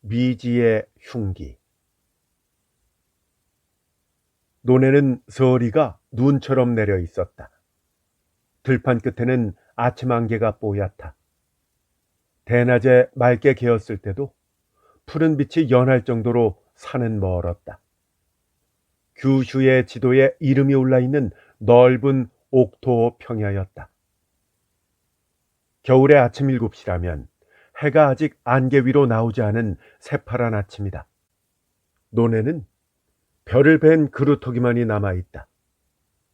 미지의 흉기. 논에는 서리가 눈처럼 내려 있었다. 들판 끝에는 아침 안개가 뽀얗다. 대낮에 맑게 개었을 때도 푸른 빛이 연할 정도로 산은 멀었다. 규슈의 지도에 이름이 올라있는 넓은 옥토 평야였다. 겨울의 아침 7시라면 해가 아직 안개 위로 나오지 않은 새파란 아침이다. 논에는 별을 벤 그루터기만이 남아있다.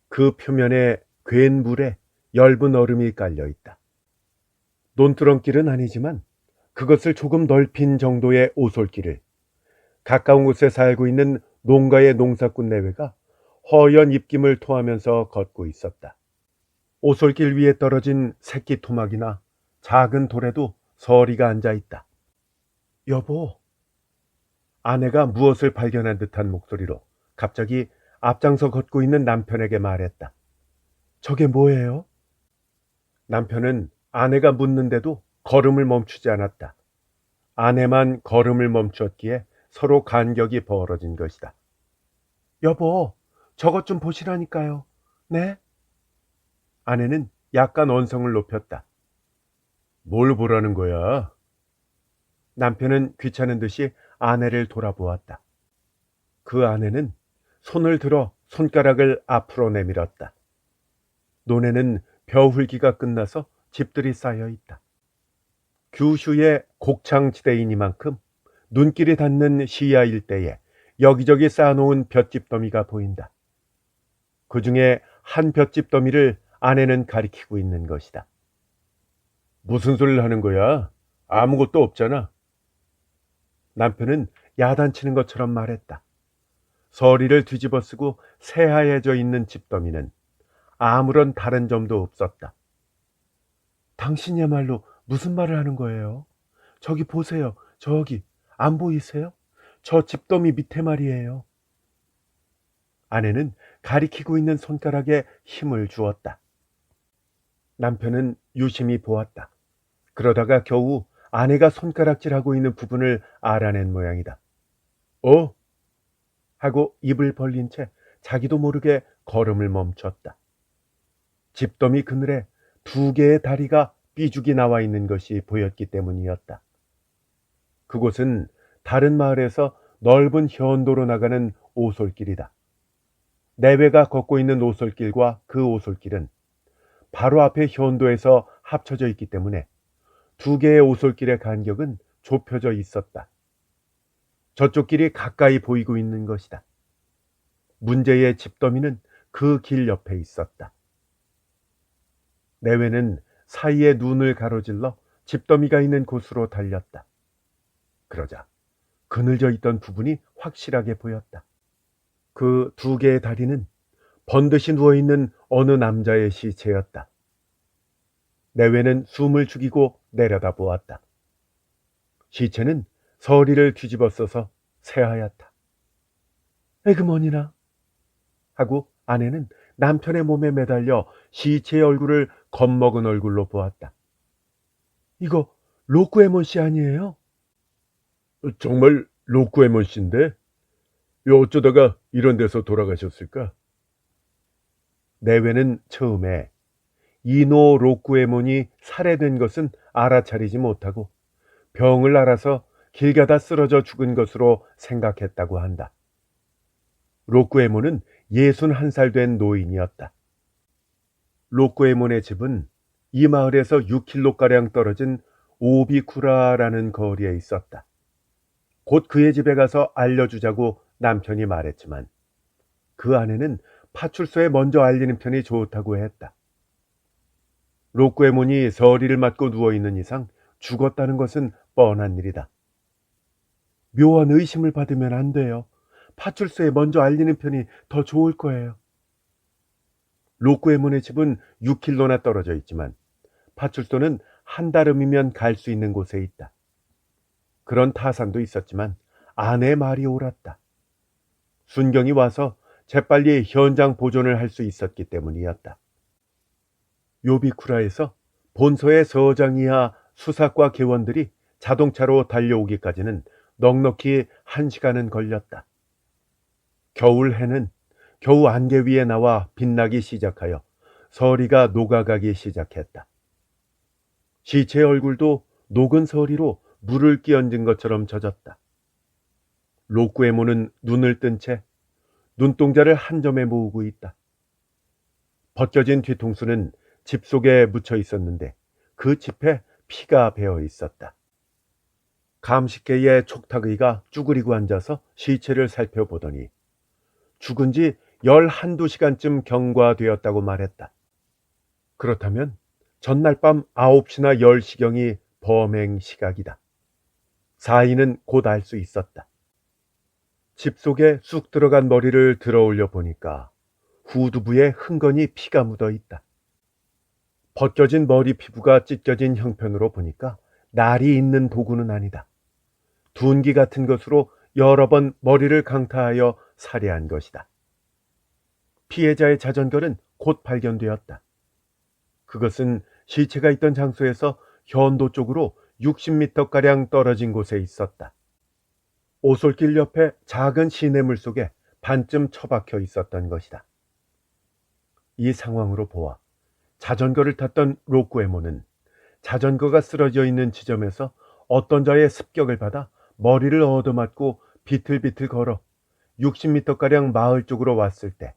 그 표면에 괜 물에 엷은 얼음이 깔려있다. 논두렁길은 아니지만 그것을 조금 넓힌 정도의 오솔길을 가까운 곳에 살고 있는 농가의 농사꾼 내외가 허연 입김을 토하면서 걷고 있었다. 오솔길 위에 떨어진 새끼 토막이나 작은 돌에도 서리가 앉아있다. 여보, 아내가 무엇을 발견한 듯한 목소리로 갑자기 앞장서 걷고 있는 남편에게 말했다. 저게 뭐예요? 남편은 아내가 묻는데도 걸음을 멈추지 않았다. 아내만 걸음을 멈추었기에 서로 간격이 벌어진 것이다. 여보, 저것 좀 보시라니까요. 네? 아내는 약간 언성을 높였다. 뭘 보라는 거야? 남편은 귀찮은 듯이 아내를 돌아보았다. 그 아내는 손을 들어 손가락을 앞으로 내밀었다. 논에는 벼훌기가 끝나서 집들이 쌓여 있다. 규슈의 곡창지대이니만큼 눈길이 닿는 시야 일대에 여기저기 쌓아놓은 볏짚 더미가 보인다. 그 중에 한 볏짚 더미를 아내는 가리키고 있는 것이다. 무슨 소리를 하는 거야? 아무것도 없잖아. 남편은 야단치는 것처럼 말했다. 서리를 뒤집어 쓰고 새하얘져 있는 집더미는 아무런 다른 점도 없었다. 당신이야말로 무슨 말을 하는 거예요? 저기 보세요. 저기 안 보이세요? 저 집더미 밑에 말이에요. 아내는 가리키고 있는 손가락에 힘을 주었다. 남편은 유심히 보았다. 그러다가 겨우 아내가 손가락질하고 있는 부분을 알아낸 모양이다. 하고 입을 벌린 채 자기도 모르게 걸음을 멈췄다. 집더미 그늘에 2개의 다리가 삐죽이 나와 있는 것이 보였기 때문이었다. 그곳은 다른 마을에서 넓은 현도로 나가는 오솔길이다. 내외가 걷고 있는 오솔길과 그 오솔길은 바로 앞에 현도에서 합쳐져 있기 때문에 2개의 오솔길의 간격은 좁혀져 있었다. 저쪽 길이 가까이 보이고 있는 것이다. 문제의 집더미는 그 길 옆에 있었다. 내외는 사이에 눈을 가로질러 집더미가 있는 곳으로 달렸다. 그러자 그늘져 있던 부분이 확실하게 보였다. 그 2개의 다리는 번듯이 누워있는 어느 남자의 시체였다. 내외는 숨을 죽이고 내려다보았다. 시체는 서리를 뒤집어 써서 새하얗다. 에그머니나 하고 아내는 남편의 몸에 매달려 시체의 얼굴을 겁먹은 얼굴로 보았다. 이거 로쿠에몬 씨 아니에요? 정말 로쿠에몬 씨인데? 어쩌다가 이런 데서 돌아가셨을까? 내외는 처음에 이노 로쿠에몬이 살해된 것은 알아차리지 못하고 병을 앓아서 길 가다 쓰러져 죽은 것으로 생각했다고 한다. 로쿠에몬은 61살 된 노인이었다. 로쿠에몬의 집은 이 마을에서 6km가량 떨어진 오비쿠라라는 거리에 있었다. 곧 그의 집에 가서 알려주자고 남편이 말했지만 그 아내는 파출소에 먼저 알리는 편이 좋다고 했다. 로쿠에몬이 서리를 맞고 누워있는 이상 죽었다는 것은 뻔한 일이다. 묘한 의심을 받으면 안 돼요. 파출소에 먼저 알리는 편이 더 좋을 거예요. 로쿠에몬의 집은 6km나 떨어져 있지만 파출소는 한달음이면 갈 수 있는 곳에 있다. 그런 타산도 있었지만 아내의 말이 옳았다. 순경이 와서 재빨리 현장 보존을 할 수 있었기 때문이었다. 요비쿠라에서 본서의 서장 이하 수사과 개원들이 자동차로 달려오기까지는 넉넉히 1시간은 걸렸다. 겨울 해는 겨우 안개 위에 나와 빛나기 시작하여 서리가 녹아가기 시작했다. 시체의 얼굴도 녹은 서리로 물을 끼얹은 것처럼 젖었다. 로쿠에모는 눈을 뜬 채 눈동자를 한 점에 모으고 있다. 벗겨진 뒤통수는 집 속에 묻혀 있었는데 그 짚에 피가 배어 있었다. 감식계의 촉탁의가 쭈그리고 앉아서 시체를 살펴보더니 죽은 지 11~2시간쯤 경과되었다고 말했다. 그렇다면 전날 밤 9시나 10시경이 범행 시각이다. 사인은 곧 알 수 있었다. 집 속에 쑥 들어간 머리를 들어올려 보니까 후두부에 흥건히 피가 묻어 있다. 벗겨진 머리 피부가 찢겨진 형편으로 보니까 날이 있는 도구는 아니다. 둔기 같은 것으로 여러 번 머리를 강타하여 살해한 것이다. 피해자의 자전거는 곧 발견되었다. 그것은 시체가 있던 장소에서 현도 쪽으로 60m가량 떨어진 곳에 있었다. 오솔길 옆에 작은 시냇물 속에 반쯤 처박혀 있었던 것이다. 이 상황으로 보아 자전거를 탔던 로쿠에모는 자전거가 쓰러져 있는 지점에서 어떤 자의 습격을 받아 머리를 얻어맞고 비틀비틀 걸어 60m가량 마을 쪽으로 왔을 때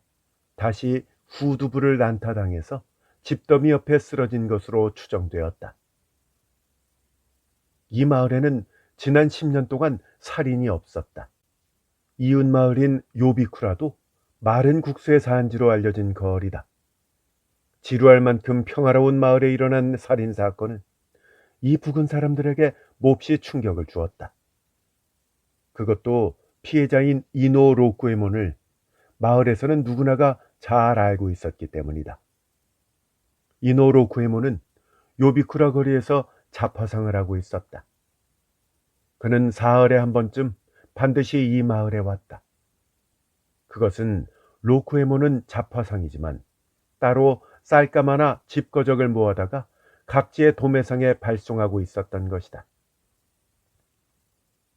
다시 후두부를 난타당해서 집더미 옆에 쓰러진 것으로 추정되었다. 이 마을에는 지난 10년 동안 살인이 없었다. 이웃 마을인 요비쿠라도 마른 국수의 산지로 알려진 거리다. 지루할 만큼 평화로운 마을에 일어난 살인 사건은 이 부근 사람들에게 몹시 충격을 주었다. 그것도 피해자인 이노 로쿠에몬을 마을에서는 누구나가 잘 알고 있었기 때문이다. 이노 로쿠에몬은 요비쿠라 거리에서 자파상을 하고 있었다. 그는 사흘에 한 번쯤 반드시 이 마을에 왔다. 그것은 로쿠에몬은 자파상이지만 따로 쌀가마나 집거적을 모아다가 각지의 도매상에 발송하고 있었던 것이다.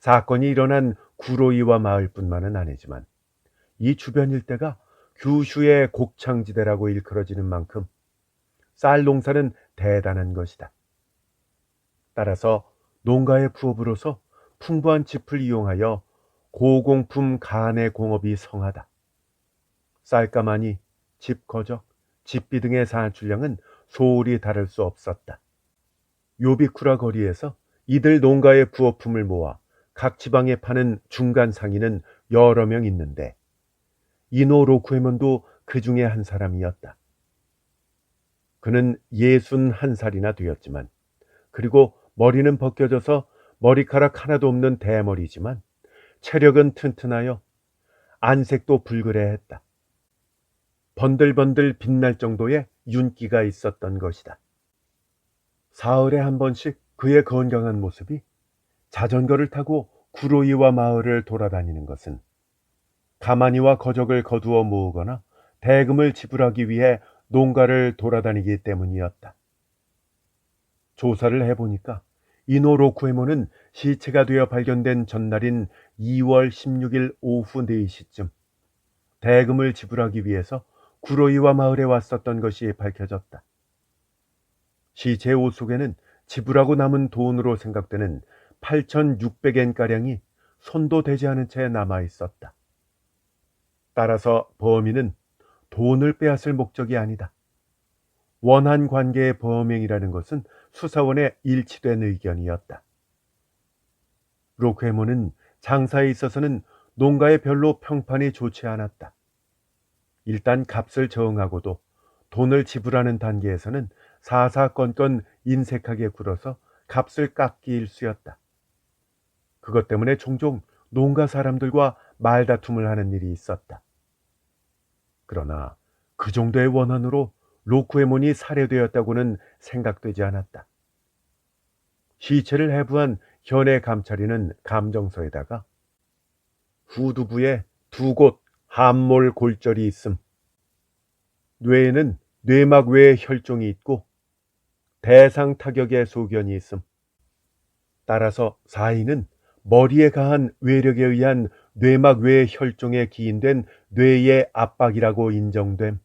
사건이 일어난 구로이와 마을뿐만은 아니지만 이 주변 일대가 규슈의 곡창지대라고 일컬어지는 만큼 쌀 농사는 대단한 것이다. 따라서 농가의 부업으로서 풍부한 짚을 이용하여 고공품 간의 공업이 성하다. 쌀가마니, 집거적, 집비 등의 산출량은 소홀히 다를 수 없었다. 요비쿠라 거리에서 이들 농가의 부업품을 모아 각 지방에 파는 중간 상인은 여러 명 있는데 이노 로쿠에몬도 그 중에 한 사람이었다. 그는 61살이나 되었지만 그리고 머리는 벗겨져서 머리카락 하나도 없는 대머리지만 체력은 튼튼하여 안색도 불그레했다. 번들번들 빛날 정도의 윤기가 있었던 것이다. 사흘에 한 번씩 그의 건강한 모습이 자전거를 타고 구로이와 마을을 돌아다니는 것은 가마니와 거적을 거두어 모으거나 대금을 지불하기 위해 농가를 돌아다니기 때문이었다. 조사를 해보니까 이노 로쿠에모는 시체가 되어 발견된 전날인 2월 16일 오후 4시쯤 대금을 지불하기 위해서 구로이와 마을에 왔었던 것이 밝혀졌다. 시체의 옷 속에는 지불하고 남은 돈으로 생각되는 8,600엔가량이 손도 대지 않은 채 남아 있었다. 따라서 범인은 돈을 빼앗을 목적이 아니다. 원한 관계의 범행이라는 것은 수사원의 일치된 의견이었다. 로쿠에모는 장사에 있어서는 농가에 별로 평판이 좋지 않았다. 일단 값을 저응하고도 돈을 지불하는 단계에서는 사사건건 인색하게 굴어서 값을 깎기 일쑤였다. 그것 때문에 종종 농가 사람들과 말다툼을 하는 일이 있었다. 그러나 그 정도의 원한으로 로쿠에몬이 살해되었다고는 생각되지 않았다. 시체를 해부한 현해 감찰인은 감정서에다가 후두부에 2곳 함몰 골절이 있음, 뇌에는 뇌막 외에 혈종이 있고 대상 타격의 소견이 있음, 따라서 사인은 머리에 가한 외력에 의한 뇌막 외 혈종에 기인된 뇌의 압박이라고 인정됨.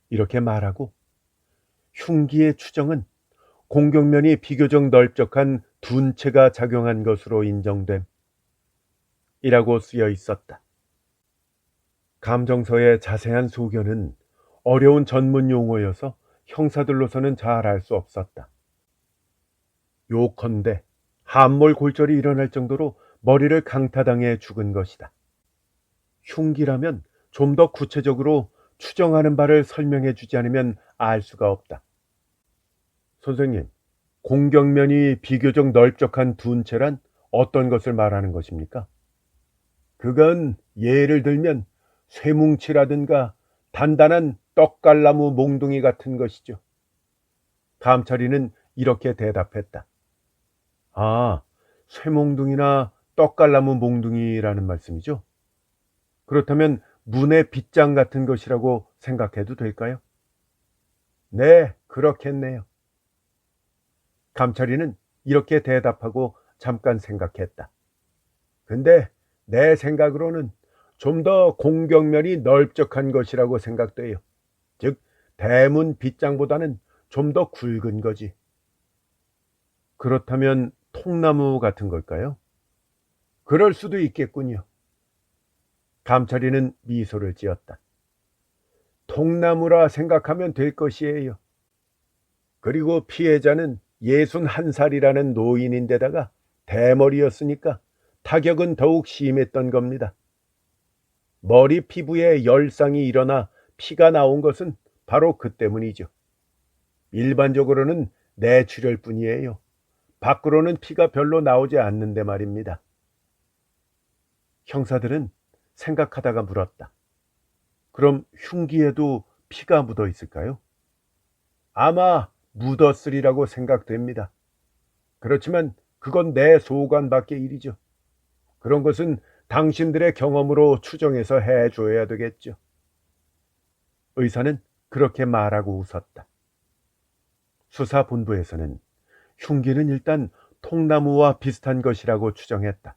이렇게 말하고 흉기의 추정은 공격면이 비교적 넓적한 둔체가 작용한 것으로 인정됨. 이라고 쓰여 있었다. 감정서의 자세한 소견은 어려운 전문 용어여서 형사들로서는 잘 알 수 없었다. 요컨대 함몰 골절이 일어날 정도로 머리를 강타당해 죽은 것이다. 흉기라면 좀 더 구체적으로 추정하는 바를 설명해 주지 않으면 알 수가 없다. 선생님, 공격면이 비교적 넓적한 둔체란 어떤 것을 말하는 것입니까? 그건 예를 들면 쇠뭉치라든가 단단한 떡갈나무 몽둥이 같은 것이죠. 감찰인은 이렇게 대답했다. 아, 쇠몽둥이나 떡갈나무 몽둥이라는 말씀이죠? 그렇다면 문의 빗장 같은 것이라고 생각해도 될까요? 네, 그렇겠네요. 감찰인은 이렇게 대답하고 잠깐 생각했다. 근데 내 생각으로는 좀 더 공격면이 넓적한 것이라고 생각돼요. 즉, 대문 빗장보다는 좀 더 굵은 거지. 그렇다면 통나무 같은 걸까요? 그럴 수도 있겠군요. 감찰인은 미소를 지었다. 통나무라 생각하면 될 것이에요. 그리고 피해자는 61살이라는 노인인데다가 대머리였으니까 타격은 더욱 심했던 겁니다. 머리 피부에 열상이 일어나 피가 나온 것은 바로 그 때문이죠. 일반적으로는 뇌출혈 뿐이에요. 밖으로는 피가 별로 나오지 않는데 말입니다. 형사들은 생각하다가 물었다. 그럼 흉기에도 피가 묻어 있을까요? 아마 묻었으리라고 생각됩니다. 그렇지만 그건 내 소관 밖의 일이죠. 그런 것은 당신들의 경험으로 추정해서 해줘야 되겠죠. 의사는 그렇게 말하고 웃었다. 수사본부에서는 흉기는 일단 통나무와 비슷한 것이라고 추정했다.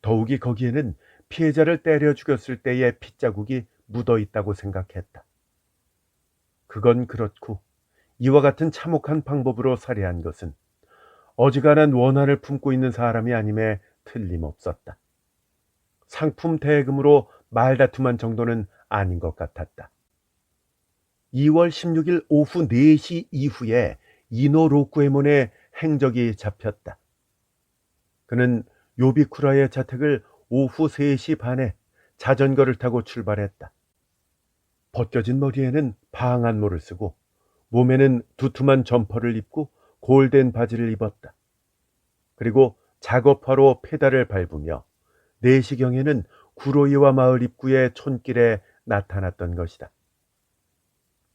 더욱이 거기에는 피해자를 때려 죽였을 때의 핏자국이 묻어 있다고 생각했다. 그건 그렇고 이와 같은 참혹한 방법으로 살해한 것은 어지간한 원한을 품고 있는 사람이 아님에 틀림없었다. 상품 대금으로 말다툼한 정도는 아닌 것 같았다. 2월 16일 오후 4시 이후에 이노 로쿠에몬의 행적이 잡혔다. 그는 요비쿠라의 자택을 오후 3시 반에 자전거를 타고 출발했다. 벗겨진 머리에는 방한모를 쓰고 몸에는 두툼한 점퍼를 입고 골덴 바지를 입었다. 그리고 작업화로 페달을 밟으며 4시경에는 구로이와 마을 입구의 촌길에 나타났던 것이다.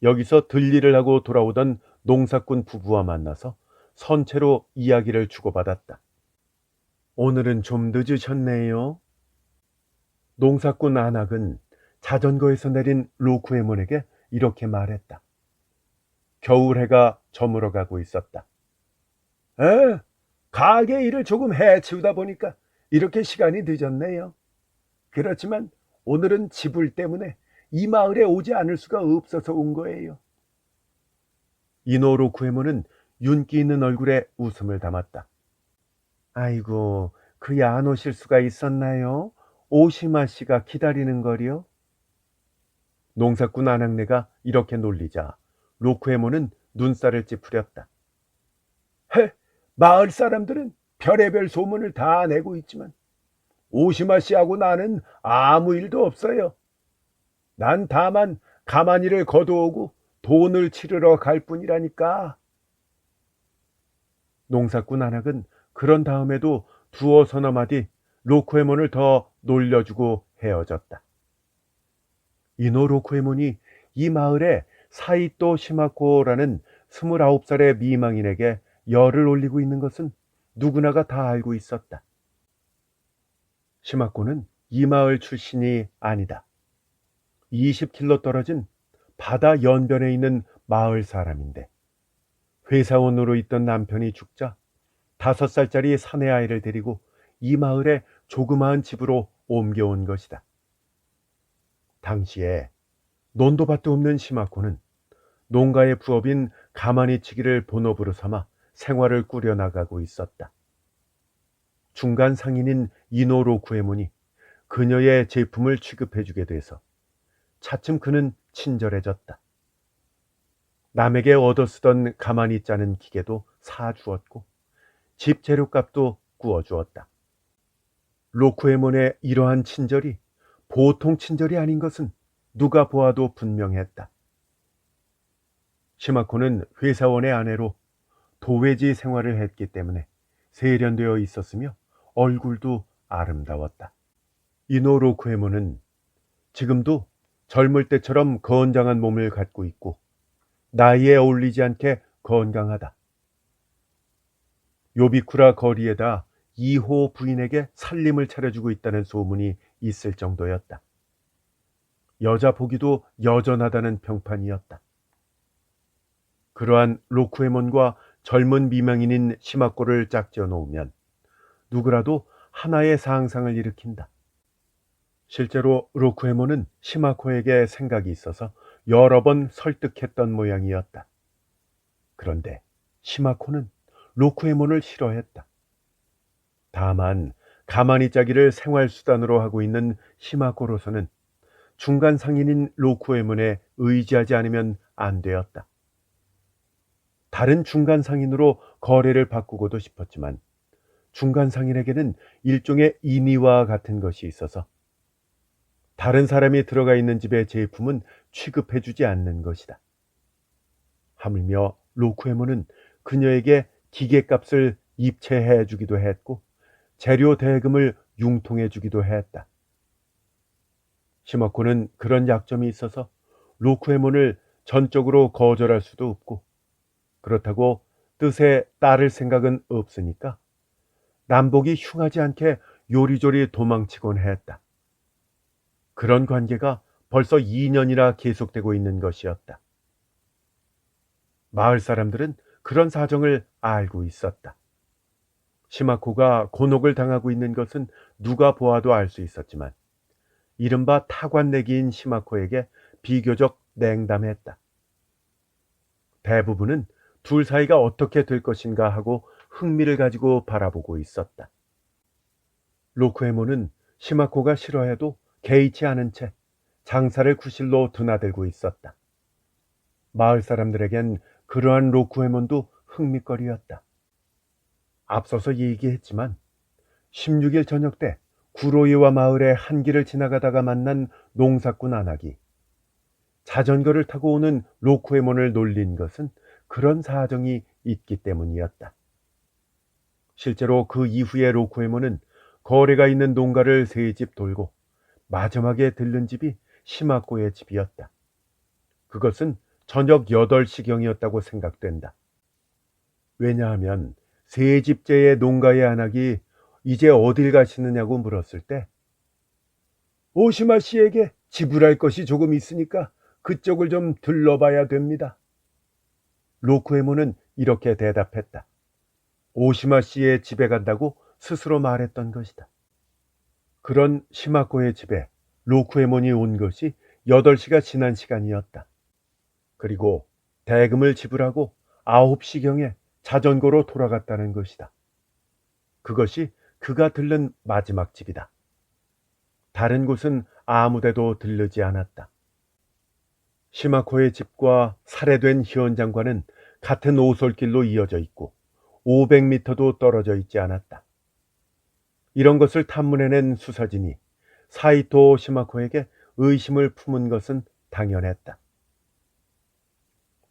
여기서 들일을 하고 돌아오던 농사꾼 부부와 만나서 선체로 이야기를 주고받았다. 오늘은 좀 늦으셨네요. 농사꾼 안학은 자전거에서 내린 로쿠에몬에게 이렇게 말했다. 겨울 해가 저물어 가고 있었다. 가게 일을 조금 해치우다 보니까 이렇게 시간이 늦었네요. 그렇지만 오늘은 지불 때문에 이 마을에 오지 않을 수가 없어서 온 거예요. 이노 로쿠에몬은 윤기 있는 얼굴에 웃음을 담았다. 아이고, 그야 안 오실 수가 있었나요? 오시마 씨가 기다리는 거리요? 농사꾼 아낙네가 이렇게 놀리자 로쿠에몬은 눈살을 찌푸렸다. 마을 사람들은 별의별 소문을 다 내고 있지만 오시마 씨하고 나는 아무 일도 없어요. 난 다만 가만히를 거두오고 돈을 치르러 갈 뿐이라니까. 농사꾼 안학은 그런 다음에도 두어 서너 마디 로쿠에몬을 더 놀려주고 헤어졌다. 이노 로쿠에몬이 이 마을에 사이토 시마코라는 29살의 미망인에게 열을 올리고 있는 것은 누구나가 다 알고 있었다. 시마코는 이 마을 출신이 아니다. 20km 떨어진 바다 연변에 있는 마을 사람인데 회사원으로 있던 남편이 죽자 5살짜리 사내아이를 데리고 이 마을의 조그마한 집으로 옮겨온 것이다. 당시에 논도밭도 없는 시마코는 농가의 부업인 가마니치기를 본업으로 삼아 생활을 꾸려나가고 있었다. 중간 상인인 이노 로쿠에몬이 그녀의 제품을 취급해주게 돼서 차츰 그는 친절해졌다. 남에게 얻어쓰던 가마니 짜는 기계도 사주었고 집 재료값도 구워주었다. 로쿠에몬의 이러한 친절이 보통 친절이 아닌 것은 누가 보아도 분명했다. 시마코는 회사원의 아내로 도회지 생활을 했기 때문에 세련되어 있었으며 얼굴도 아름다웠다. 이노 로쿠에몬은 지금도 젊을 때처럼 건장한 몸을 갖고 있고 나이에 어울리지 않게 건강하다. 요비쿠라 거리에다 2호 부인에게 살림을 차려주고 있다는 소문이 있을 정도였다. 여자 보기도 여전하다는 평판이었다. 그러한 로쿠에몬과 젊은 미망인인 시마코를 짝지어 놓으면 누구라도 하나의 상상을 일으킨다. 실제로 로쿠에몬은 시마코에게 생각이 있어서 여러 번 설득했던 모양이었다. 그런데 시마코는 로쿠에몬을 싫어했다. 다만 가마니 짜기를 생활수단으로 하고 있는 시마코로서는 중간 상인인 로쿠에몬에 의지하지 않으면 안 되었다. 다른 중간 상인으로 거래를 바꾸고도 싶었지만 중간 상인에게는 일종의 인의와 같은 것이 있어서 다른 사람이 들어가 있는 집의 제품은 취급해주지 않는 것이다. 하물며 로쿠에몬은 그녀에게 기계값을 입체해 주기도 했고 재료 대금을 융통해 주기도 했다. 시마코는 그런 약점이 있어서 로쿠에몬을 전적으로 거절할 수도 없고 그렇다고 뜻에 따를 생각은 없으니까 남복이 흉하지 않게 요리조리 도망치곤 했다. 그런 관계가 벌써 2년이나 계속되고 있는 것이었다. 마을 사람들은 그런 사정을 알고 있었다. 시마코가 곤혹을 당하고 있는 것은 누가 보아도 알 수 있었지만 이른바 타관내기인 시마코에게 비교적 냉담했다. 대부분은 둘 사이가 어떻게 될 것인가 하고 흥미를 가지고 바라보고 있었다. 로쿠에몬은 시마코가 싫어해도 개의치 않은 채 장사를 구실로 드나들고 있었다. 마을 사람들에겐 그러한 로쿠에몬도 흥미거리였다. 앞서서 얘기했지만 16일 저녁 때 구로이와 마을의 한 길을 지나가다가 만난 농사꾼 안악이 자전거를 타고 오는 로쿠에몬을 놀린 것은 그런 사정이 있기 때문이었다. 실제로 그 이후에 로쿠에몬은 거래가 있는 농가를 3집 돌고 마지막에 들른 집이 시마코의 집이었다. 그것은 저녁 8시경이었다고 생각된다. 왜냐하면 3집째의 농가의 안악이 이제 어딜 가시느냐고 물었을 때 오시마 씨에게 지불할 것이 조금 있으니까 그쪽을 좀 들러봐야 됩니다. 로쿠에몬은 이렇게 대답했다. 오시마 씨의 집에 간다고 스스로 말했던 것이다. 그런 시마코의 집에 로쿠에몬이 온 것이 8시가 지난 시간이었다. 그리고 대금을 지불하고 9시경에 자전거로 돌아갔다는 것이다. 그것이 그가 들른 마지막 집이다. 다른 곳은 아무데도 들르지 않았다. 시마코의 집과 살해된 현장과는 같은 오솔길로 이어져 있고 500m도 떨어져 있지 않았다. 이런 것을 탐문해낸 수사진이 사이토 시마코에게 의심을 품은 것은 당연했다.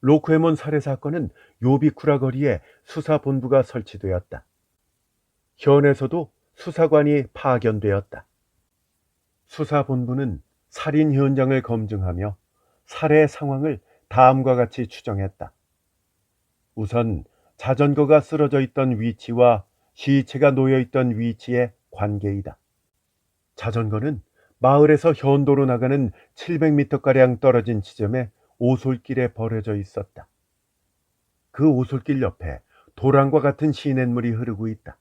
로쿠에몬 살해 사건은 요비쿠라 거리에 수사본부가 설치되었다. 현에서도 수사관이 파견되었다. 수사본부는 살인 현장을 검증하며 살해 상황을 다음과 같이 추정했다. 우선 자전거가 쓰러져 있던 위치와 시체가 놓여 있던 위치의 관계이다. 자전거는 마을에서 현도로 나가는 700m가량 떨어진 지점에 오솔길에 버려져 있었다. 그 오솔길 옆에 도랑과 같은 시냇물이 흐르고 있다.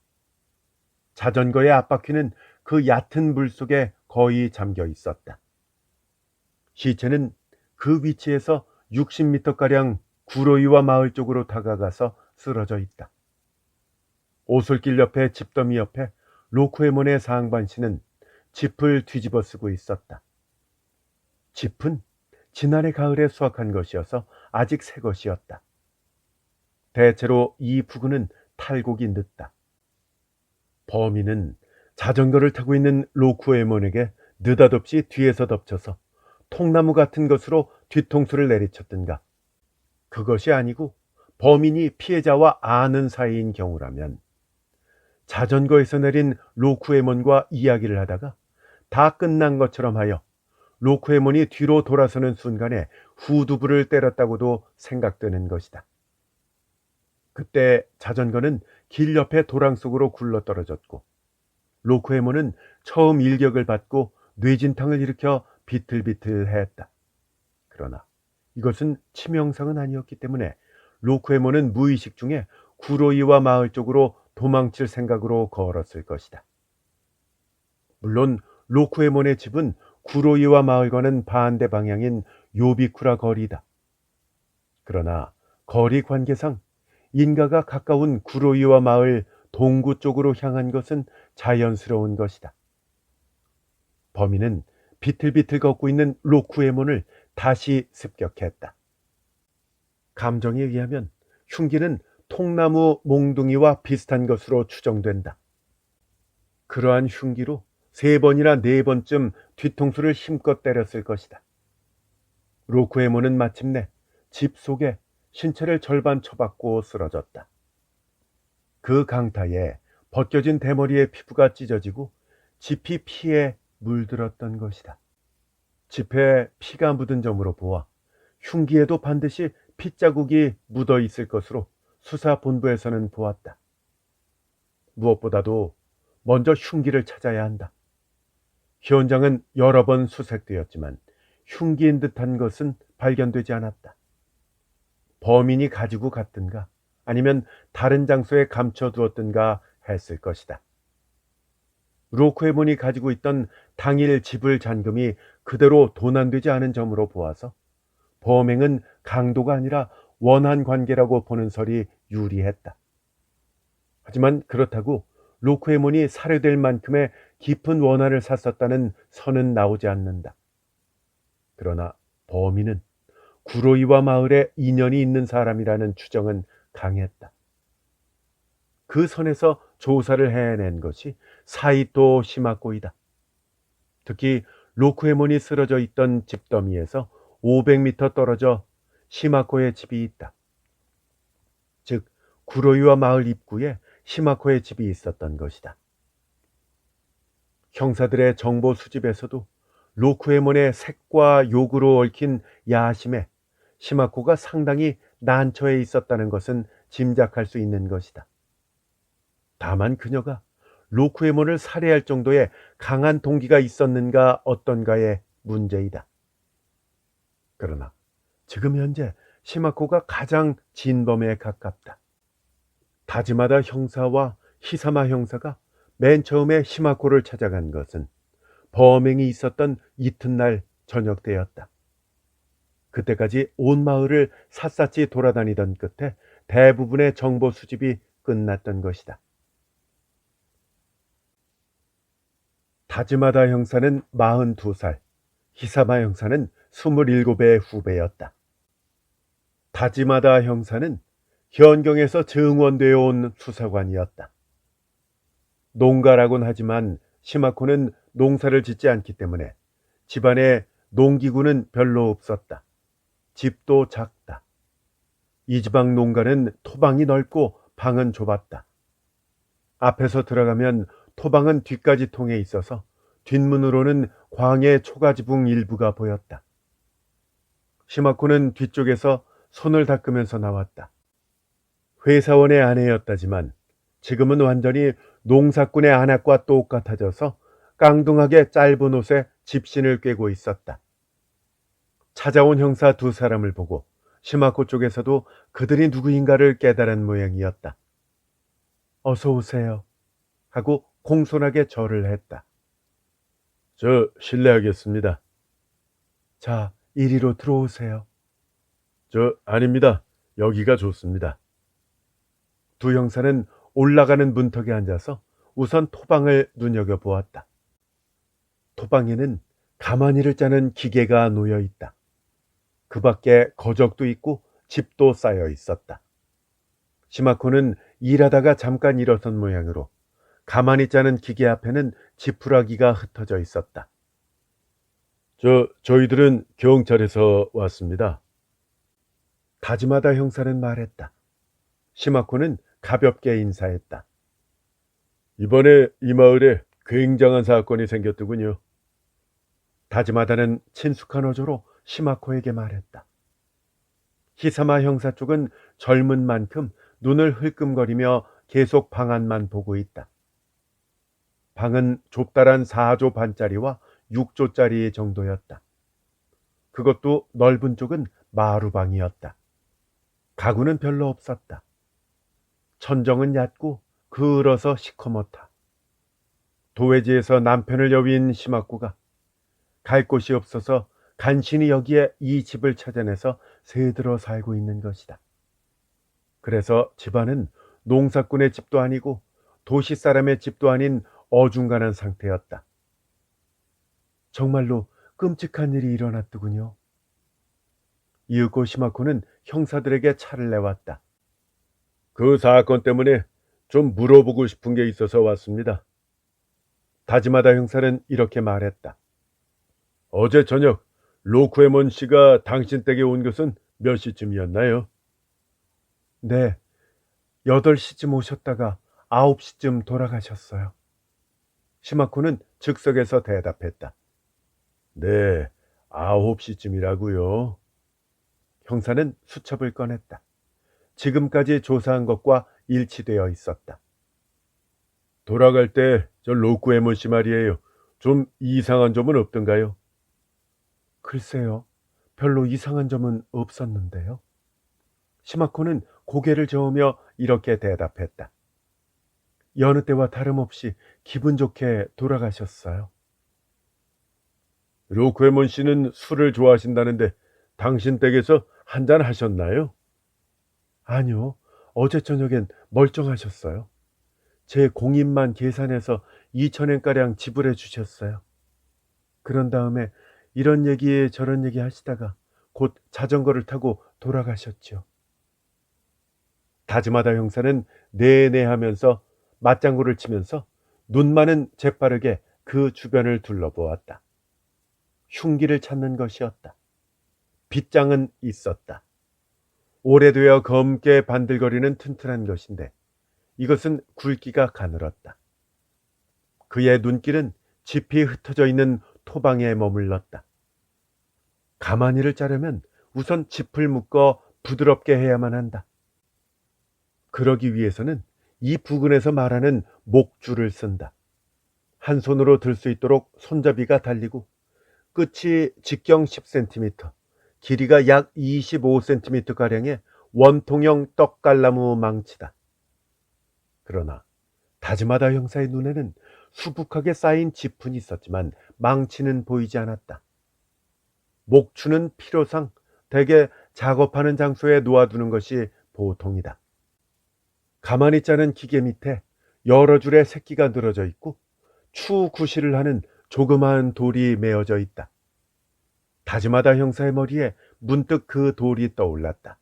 자전거의 앞바퀴는 그 얕은 물 속에 거의 잠겨 있었다. 시체는 그 위치에서 60m가량 구로이와 마을 쪽으로 다가가서 쓰러져 있다. 오솔길 옆에 집더미 옆에 로쿠에몬의 상반 씨는 짚을 뒤집어 쓰고 있었다. 짚은 지난해 가을에 수확한 것이어서 아직 새 것이었다. 대체로 이 부근은 탈곡이 늦다. 범인은 자전거를 타고 있는 로쿠에몬에게 느닷없이 뒤에서 덮쳐서 통나무 같은 것으로 뒤통수를 내리쳤든가, 그것이 아니고 범인이 피해자와 아는 사이인 경우라면 자전거에서 내린 로쿠에몬과 이야기를 하다가 다 끝난 것처럼 하여 로쿠에몬이 뒤로 돌아서는 순간에 후두부를 때렸다고도 생각되는 것이다. 그때 자전거는 길 옆에 도랑 속으로 굴러떨어졌고 로쿠에몬은 처음 일격을 받고 뇌진탕을 일으켜 비틀비틀했다. 그러나 이것은 치명상은 아니었기 때문에 로쿠에몬은 무의식 중에 구로이와 마을 쪽으로 도망칠 생각으로 걸었을 것이다. 물론 로쿠에몬의 집은 구로이와 마을과는 반대 방향인 요비쿠라 거리다. 그러나 거리 관계상 인가가 가까운 구로이와 마을 동구 쪽으로 향한 것은 자연스러운 것이다. 범인은 비틀비틀 걷고 있는 로쿠에몬을 다시 습격했다. 감정에 의하면 흉기는 통나무 몽둥이와 비슷한 것으로 추정된다. 그러한 흉기로 3번이나 4번쯤 뒤통수를 힘껏 때렸을 것이다. 로쿠에몬은 마침내 집 속에 신체를 절반 쳐박고 쓰러졌다. 그 강타에 벗겨진 대머리의 피부가 찢어지고 짚이 피에 물들었던 것이다. 짚에 피가 묻은 점으로 보아 흉기에도 반드시 핏자국이 묻어 있을 것으로 수사본부에서는 보았다. 무엇보다도 먼저 흉기를 찾아야 한다. 현장은 여러 번 수색되었지만 흉기인 듯한 것은 발견되지 않았다. 범인이 가지고 갔든가 아니면 다른 장소에 감춰두었든가 했을 것이다. 로쿠에몬이 가지고 있던 당일 지불 잔금이 그대로 도난되지 않은 점으로 보아서 범행은 강도가 아니라 원한 관계라고 보는 설이 유리했다. 하지만 그렇다고 로쿠에몬이 살해될 만큼의 깊은 원한을 샀었다는 선은 나오지 않는다. 그러나 범인은 구로이와 마을에 인연이 있는 사람이라는 추정은 강했다. 그 선에서 조사를 해낸 것이 사이토 시마코이다. 특히 로쿠에몬이 쓰러져 있던 집더미에서 500m 떨어져 시마코의 집이 있다. 즉 구로이와 마을 입구에 시마코의 집이 있었던 것이다. 형사들의 정보 수집에서도 로쿠에몬의 색과 욕으로 얽힌 야심에 시마코가 상당히 난처해 있었다는 것은 짐작할 수 있는 것이다. 다만 그녀가 로쿠에몬을 살해할 정도의 강한 동기가 있었는가 어떤가의 문제이다. 그러나 지금 현재 시마코가 가장 진범에 가깝다. 다지마다 형사와 히사마 형사가 맨 처음에 시마코를 찾아간 것은 범행이 있었던 이튿날 저녁 때였다. 그때까지 온 마을을 샅샅이 돌아다니던 끝에 대부분의 정보 수집이 끝났던 것이다. 다즈마다 형사는 42살, 히사마 형사는 27의 후배였다. 다지마다 형사는 현경에서 증원되어 온 수사관이었다. 농가라곤 하지만 시마코는 농사를 짓지 않기 때문에 집안에 농기구는 별로 없었다. 집도 작다. 이 지방 농가는 토방이 넓고 방은 좁았다. 앞에서 들어가면 토방은 뒤까지 통해 있어서 뒷문으로는 광해 초가지붕 일부가 보였다. 시마코는 뒤쪽에서 손을 닦으면서 나왔다. 회사원의 아내였다지만 지금은 완전히 농사꾼의 아낙과 똑같아져서 깡둥하게 짧은 옷에 집신을 꿰고 있었다. 찾아온 형사 2사람을 보고 시마코 쪽에서도 그들이 누구인가를 깨달은 모양이었다. 어서 오세요 하고 공손하게 절을 했다. 저 실례하겠습니다. 자, 이리로 들어오세요. 저 아닙니다. 여기가 좋습니다. 두 형사는 올라가는 문턱에 앉아서 우선 토방을 눈여겨보았다. 토방에는 가마니를 짜는 기계가 놓여 있다. 그 밖에 거적도 있고 집도 쌓여 있었다. 시마코는 일하다가 잠깐 일어선 모양으로 가마니 짜는 기계 앞에는 지푸라기가 흩어져 있었다. 저희들은 경찰에서 왔습니다. 다지마다 형사는 말했다. 시마코는 가볍게 인사했다. 이번에 이 마을에 굉장한 사건이 생겼더군요. 다지마다는 친숙한 어조로 시마코에게 말했다. 히사마 형사 쪽은 젊은 만큼 눈을 흘끔거리며 계속 방 안만 보고 있다. 방은 좁다란 4조 반짜리와 6조짜리 정도였다. 그것도 넓은 쪽은 마루방이었다. 가구는 별로 없었다. 천정은 얕고 그을어서 시커멓다. 도회지에서 남편을 여윈 시마코가 갈 곳이 없어서 간신히 여기에 이 집을 찾아내서 새들어 살고 있는 것이다. 그래서 집안은 농사꾼의 집도 아니고 도시 사람의 집도 아닌 어중간한 상태였다. 정말로 끔찍한 일이 일어났더군요. 이윽고 시마코는 형사들에게 차를 내왔다. 그 사건 때문에 좀 물어보고 싶은 게 있어서 왔습니다. 다지마다 형사는 이렇게 말했다. 어제 저녁 로쿠에몬 씨가 당신 댁에 온 것은 몇 시쯤이었나요? 네, 8시쯤 오셨다가 9시쯤 돌아가셨어요. 시마코는 즉석에서 대답했다. 네, 9시쯤이라고요. 형사는 수첩을 꺼냈다. 지금까지 조사한 것과 일치되어 있었다. 돌아갈 때 저 로쿠에몬 씨 말이에요. 좀 이상한 점은 없던가요? 글쎄요, 별로 이상한 점은 없었는데요. 시마코는 고개를 저으며 이렇게 대답했다. 여느 때와 다름없이 기분 좋게 돌아가셨어요. 로쿠에몬 씨는 술을 좋아하신다는데 당신 댁에서 한잔 하셨나요? 아니요, 어제 저녁엔 멀쩡하셨어요. 제 공임만 계산해서 2,000엔가량 지불해 주셨어요. 그런 다음에 이런 얘기 저런 얘기 하시다가 곧 자전거를 타고 돌아가셨죠. 다즈마다 형사는 네네 하면서 맞장구를 치면서 눈만은 재빠르게 그 주변을 둘러보았다. 흉기를 찾는 것이었다. 빗장은 있었다. 오래되어 검게 반들거리는 튼튼한 것인데 이것은 굵기가 가늘었다. 그의 눈길은 짚이 흩어져 있는 토방에 머물렀다. 가마니를 자르면 우선 짚을 묶어 부드럽게 해야만 한다. 그러기 위해서는 이 부근에서 말하는 목줄을 쓴다. 한 손으로 들 수 있도록 손잡이가 달리고 끝이 직경 10cm, 길이가 약 25cm가량의 원통형 떡갈나무 망치다. 그러나 다즈마다 형사의 눈에는 수북하게 쌓인 짚은 있었지만 망치는 보이지 않았다. 목추는 필요상 대개 작업하는 장소에 놓아두는 것이 보통이다. 가만히 짜는 기계 밑에 여러 줄의 새끼가 늘어져 있고 추 구실을 하는 조그마한 돌이 메어져 있다. 다즈마다 형사의 머리에 문득 그 돌이 떠올랐다.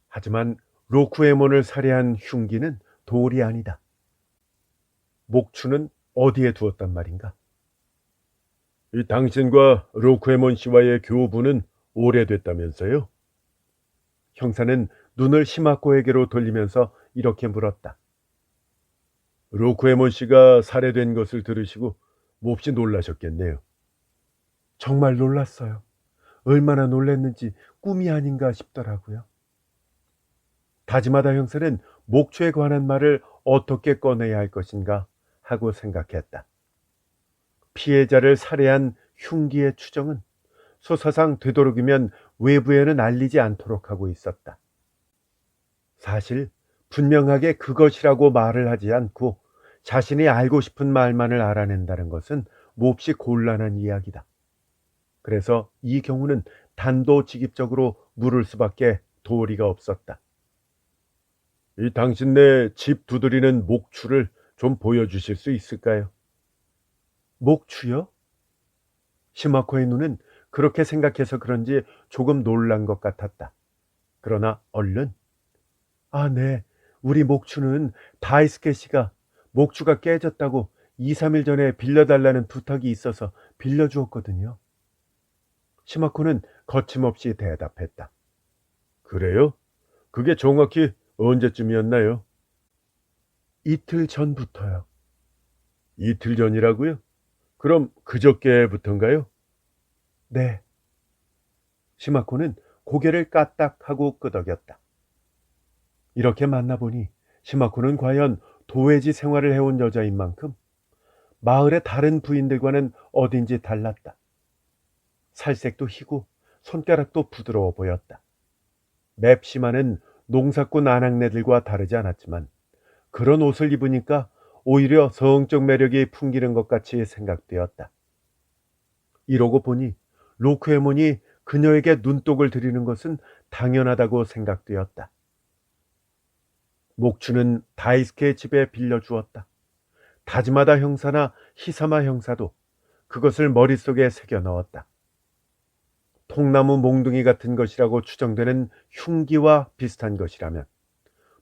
하지만 로쿠에몬을 살해한 흉기는 돌이 아니다. 목추는 어디에 두었단 말인가? 이 당신과 로쿠에몬 씨와의 교부는 오래됐다면서요? 형사는 눈을 시마코에게로 돌리면서 이렇게 물었다. 로쿠에몬 씨가 살해된 것을 들으시고 몹시 놀라셨겠네요. 정말 놀랐어요. 얼마나 놀랐는지 꿈이 아닌가 싶더라고요. 다즈마다 형사는 목추에 관한 말을 어떻게 꺼내야 할 것인가 하고 생각했다. 피해자를 살해한 흉기의 추정은 소사상 되도록이면 외부에는 알리지 않도록 하고 있었다. 사실 분명하게 그것이라고 말을 하지 않고 자신이 알고 싶은 말만을 알아낸다는 것은 몹시 곤란한 이야기다. 그래서 이 경우는 단도직입적으로 물을 수밖에 도리가 없었다. 이 당신네 집 두드리는 목추를 좀 보여주실 수 있을까요? 목추요? 시마코의 눈은 그렇게 생각해서 그런지 조금 놀란 것 같았다. 그러나 얼른 아, 네. 우리 목추는 다이스케 씨가 목추가 깨졌다고 2, 3일 전에 빌려달라는 부탁이 있어서 빌려주었거든요. 시마코는 거침없이 대답했다. 그래요? 그게 정확히 언제쯤이었나요? 이틀 전부터요. 이틀 전이라고요? 그럼 그저께부터인가요? 네. 시마코는 고개를 까딱하고 끄덕였다. 이렇게 만나보니 시마코는 과연 도회지 생활을 해온 여자인 만큼 마을의 다른 부인들과는 어딘지 달랐다. 살색도 희고 손가락도 부드러워 보였다. 맵시마는 농사꾼 아낙네들과 다르지 않았지만 그런 옷을 입으니까 오히려 성적 매력이 풍기는 것 같이 생각되었다. 이러고 보니 로크에몬이 그녀에게 눈독을 들이는 것은 당연하다고 생각되었다. 목추는 다이스케의 집에 빌려주었다. 다즈마다 형사나 히사마 형사도 그것을 머릿속에 새겨 넣었다. 통나무 몽둥이 같은 것이라고 추정되는 흉기와 비슷한 것이라면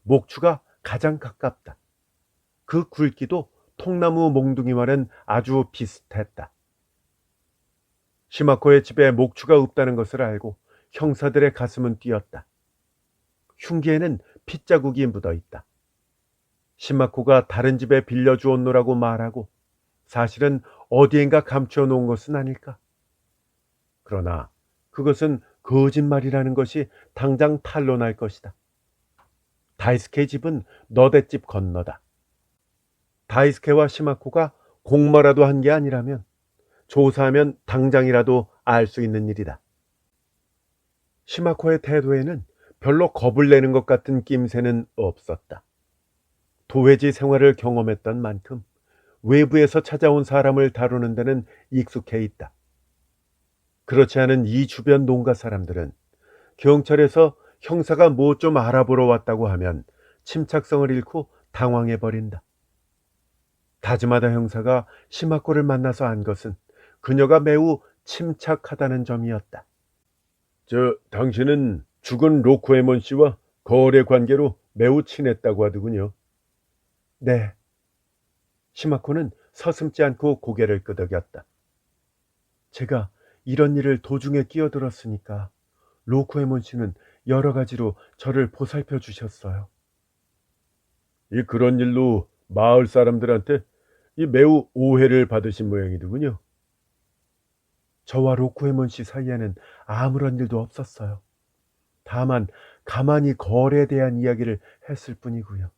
목추가 가장 가깝다. 그 굵기도 통나무 몽둥이와는 아주 비슷했다. 시마코의 집에 목추가 없다는 것을 알고 형사들의 가슴은 뛰었다. 흉기에는 핏자국이 묻어 있다. 시마코가 다른 집에 빌려주었노라고 말하고 사실은 어디엔가 감추어 놓은 것은 아닐까? 그러나 그것은 거짓말이라는 것이 당장 탄로날 것이다. 다이스케 집은 너댓집 건너다. 다이스케와 시마코가 공모라도 한 게 아니라면 조사하면 당장이라도 알 수 있는 일이다. 시마코의 태도에는 별로 겁을 내는 것 같은 낌새는 없었다. 도회지 생활을 경험했던 만큼 외부에서 찾아온 사람을 다루는 데는 익숙해 있다. 그렇지 않은 이 주변 농가 사람들은 경찰에서 형사가 뭐 좀 알아보러 왔다고 하면 침착성을 잃고 당황해 버린다. 다즈마다 형사가 시마코를 만나서 안 것은 그녀가 매우 침착하다는 점이었다. 당신은 죽은 로코에몬 씨와 거래 관계로 매우 친했다고 하더군요. 네. 시마코는 서슴지 않고 고개를 끄덕였다. 제가 이런 일을 도중에 끼어들었으니까 로코에몬 씨는 여러 가지로 저를 보살펴 주셨어요. 그런 일로 마을 사람들한테 매우 오해를 받으신 모양이더군요. 저와 로코에몬 씨 사이에는 아무런 일도 없었어요. 다만 가만히 거래에 대한 이야기를 했을 뿐이고요.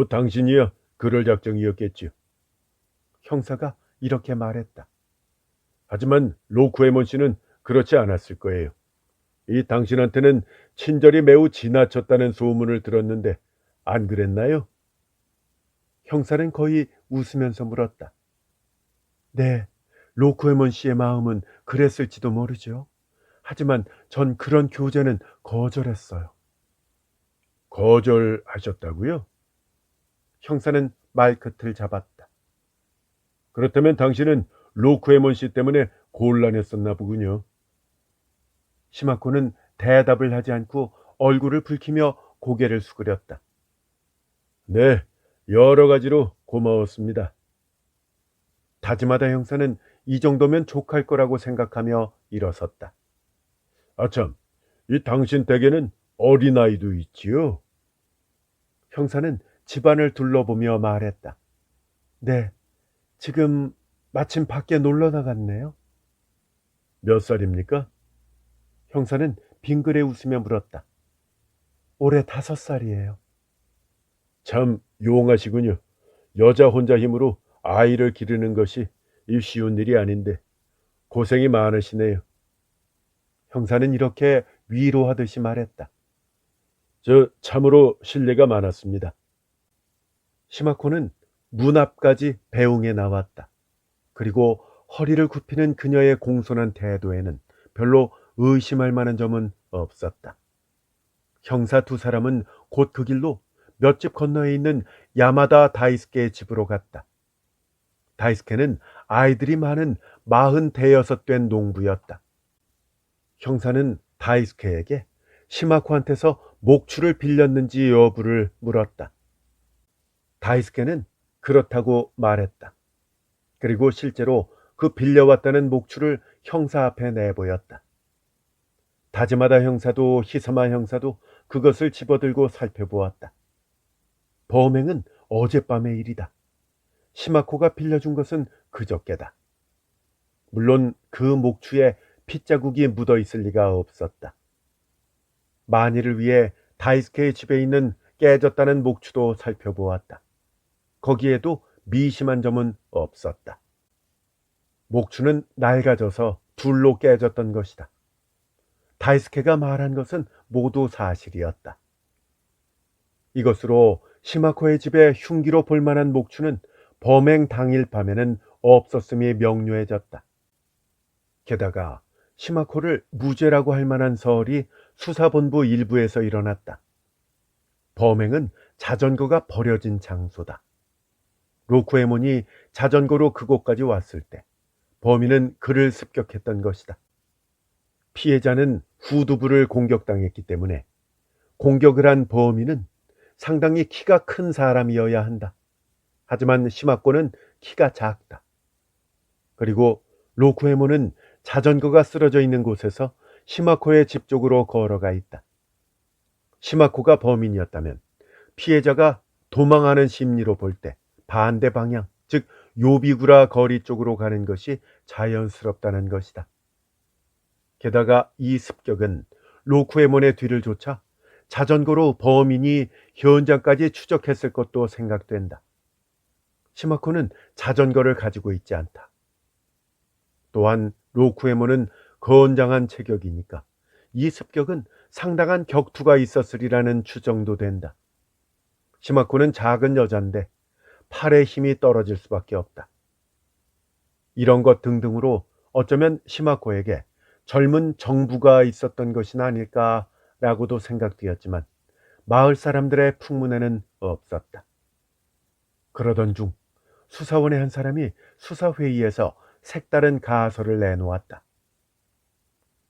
당신이야 그럴 작정이었겠지요. 형사가 이렇게 말했다. 하지만 로쿠에몬 씨는 그렇지 않았을 거예요. 당신한테는 친절이 매우 지나쳤다는 소문을 들었는데 안 그랬나요? 형사는 거의 웃으면서 물었다. 네, 로쿠에몬 씨의 마음은 그랬을지도 모르죠. 하지만 전 그런 교제는 거절했어요. 거절하셨다고요? 형사는 말끝을 잡았다. 그렇다면 당신은 로쿠에몬 씨 때문에 곤란했었나 보군요. 시마코는 대답을 하지 않고 얼굴을 붉히며 고개를 수그렸다. 네, 여러 가지로 고마웠습니다. 다즈마다 형사는 이 정도면 족할 거라고 생각하며 일어섰다. 아참, 당신 댁에는 어린아이도 있지요? 형사는 집안을 둘러보며 말했다. 네, 지금 마침 밖에 놀러 나갔네요. 몇 살입니까? 형사는 빙그레 웃으며 물었다. 올해 5살이에요. 참 용하시군요. 여자 혼자 힘으로 아이를 기르는 것이 쉬운 일이 아닌데 고생이 많으시네요. 형사는 이렇게 위로하듯이 말했다. 저 참으로 실례가 많았습니다. 시마코는 문 앞까지 배웅해 나왔다. 그리고 허리를 굽히는 그녀의 공손한 태도에는 별로 의심할 만한 점은 없었다. 형사 두 사람은 곧 그 길로 몇 집 건너에 있는 야마다 다이스케의 집으로 갔다. 다이스케는 아이들이 많은 40대여섯 된 농부였다. 형사는 다이스케에게 시마코한테서 목줄을 빌렸는지 여부를 물었다. 다이스케는 그렇다고 말했다. 그리고 실제로 그 빌려왔다는 목줄을 형사 앞에 내보였다. 다즈마다 형사도 히사마 형사도 그것을 집어들고 살펴보았다. 범행은 어젯밤의 일이다. 시마코가 빌려준 것은 그저께다. 물론 그 목추에 핏자국이 묻어 있을 리가 없었다. 만일을 위해 다이스케의 집에 있는 깨졌다는 목추도 살펴보았다. 거기에도 미심한 점은 없었다. 목추는 낡아져서 둘로 깨졌던 것이다. 다이스케가 말한 것은 모두 사실이었다. 이것으로 시마코의 집에 흉기로 볼만한 목추는 범행 당일 밤에는 없었음이 명료해졌다. 게다가 시마코를 무죄라고 할 만한 설이 수사본부 일부에서 일어났다. 범행은 자전거가 버려진 장소다. 로쿠에몬이 자전거로 그곳까지 왔을 때 범인은 그를 습격했던 것이다. 피해자는 후두부를 공격당했기 때문에 공격을 한 범인은 상당히 키가 큰 사람이어야 한다. 하지만 시마코는 키가 작다. 그리고 로쿠에몬은 자전거가 쓰러져 있는 곳에서 시마코의 집 쪽으로 걸어가 있다. 시마코가 범인이었다면 피해자가 도망하는 심리로 볼 때 반대 방향, 즉 요비구라 거리 쪽으로 가는 것이 자연스럽다는 것이다. 게다가 이 습격은 로쿠에몬의 뒤를 쫓아 자전거로 범인이 현장까지 추적했을 것도 생각된다. 시마코는 자전거를 가지고 있지 않다. 또한 로쿠에몬은 건장한 체격이니까 이 습격은 상당한 격투가 있었으리라는 추정도 된다. 시마코는 작은 여잔데 팔의 힘이 떨어질 수밖에 없다. 이런 것 등등으로 어쩌면 시마코에게 젊은 정부가 있었던 것이 아닐까라고도 생각되었지만 마을 사람들의 풍문에는 없었다. 그러던 중 수사원의 한 사람이 수사회의에서 색다른 가설을 내놓았다.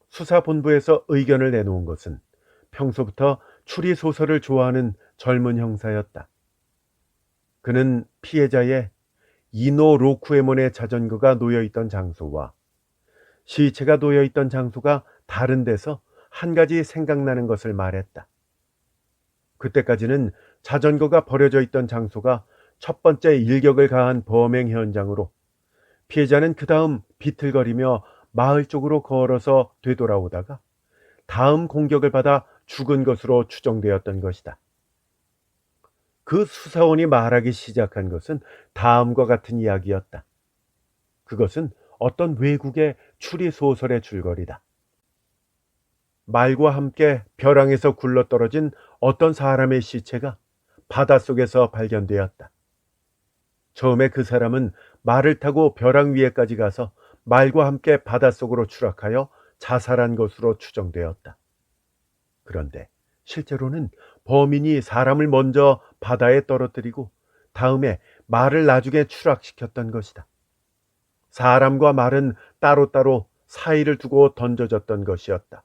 수사본부에서 의견을 내놓은 것은 평소부터 추리소설을 좋아하는 젊은 형사였다. 그는 피해자의 이노 로쿠에몬의 자전거가 놓여있던 장소와 시체가 놓여있던 장소가 다른 데서 한 가지 생각나는 것을 말했다. 그때까지는 자전거가 버려져 있던 장소가 첫 번째 일격을 가한 범행 현장으로 피해자는 그 다음 비틀거리며 마을 쪽으로 걸어서 되돌아오다가 다음 공격을 받아 죽은 것으로 추정되었던 것이다. 그 수사원이 말하기 시작한 것은 다음과 같은 이야기였다. 그것은 어떤 외국의 추리소설의 줄거리다. 말과 함께 벼랑에서 굴러떨어진 어떤 사람의 시체가 바닷속에서 발견되었다. 처음에 그 사람은 말을 타고 벼랑 위에까지 가서 말과 함께 바닷속으로 추락하여 자살한 것으로 추정되었다. 그런데 실제로는 범인이 사람을 먼저 바다에 떨어뜨리고 다음에 말을 나중에 추락시켰던 것이다. 사람과 말은 따로따로 사이를 두고 던져졌던 것이었다.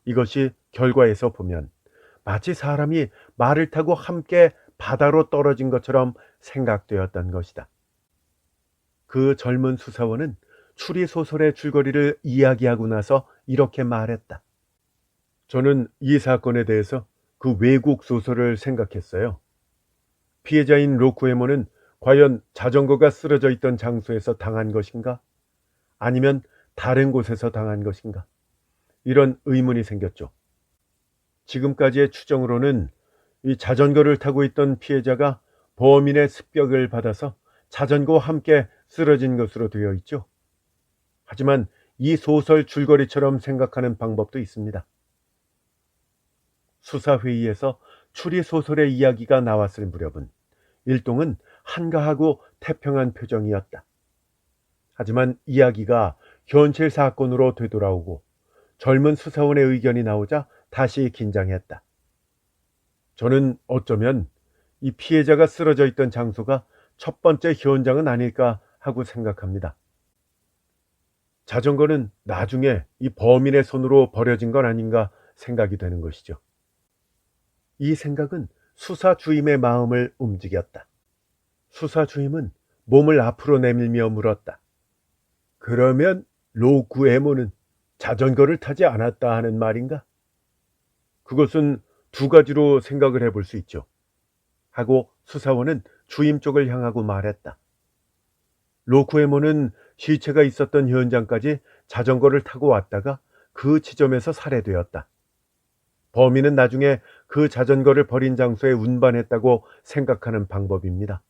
이것이 결과에서 보면 마치 사람이 말을 타고 함께 바다로 떨어진 것처럼 생각되었던 것이다. 그 젊은 수사원은 추리소설의 줄거리를 이야기하고 나서 이렇게 말했다. 저는 이 사건에 대해서 그 외국 소설을 생각했어요. 피해자인 로쿠에몬은 과연 자전거가 쓰러져 있던 장소에서 당한 것인가? 아니면 다른 곳에서 당한 것인가? 이런 의문이 생겼죠. 지금까지의 추정으로는 이 자전거를 타고 있던 피해자가 범인의 습격을 받아서 자전거와 함께 쓰러진 것으로 되어 있죠. 하지만 이 소설 줄거리처럼 생각하는 방법도 있습니다. 수사회의에서 추리소설의 이야기가 나왔을 무렵은 일동은 한가하고 태평한 표정이었다. 하지만 이야기가 현실 사건으로 되돌아오고 젊은 수사원의 의견이 나오자 다시 긴장했다. 저는 어쩌면 이 피해자가 쓰러져 있던 장소가 첫 번째 현장은 아닐까 하고 생각합니다. 자전거는 나중에 이 범인의 손으로 버려진 건 아닌가 생각이 되는 것이죠. 이 생각은 수사 주임의 마음을 움직였다. 수사 주임은 몸을 앞으로 내밀며 물었다. 그러면 로쿠에모는 자전거를 타지 않았다 하는 말인가? 그것은 두 가지로 생각을 해볼 수 있죠. 하고 수사원은 주임 쪽을 향하고 말했다. 로쿠에모는 시체가 있었던 현장까지 자전거를 타고 왔다가 그 지점에서 살해되었다. 범인은 나중에 그 자전거를 버린 장소에 운반했다고 생각하는 방법입니다.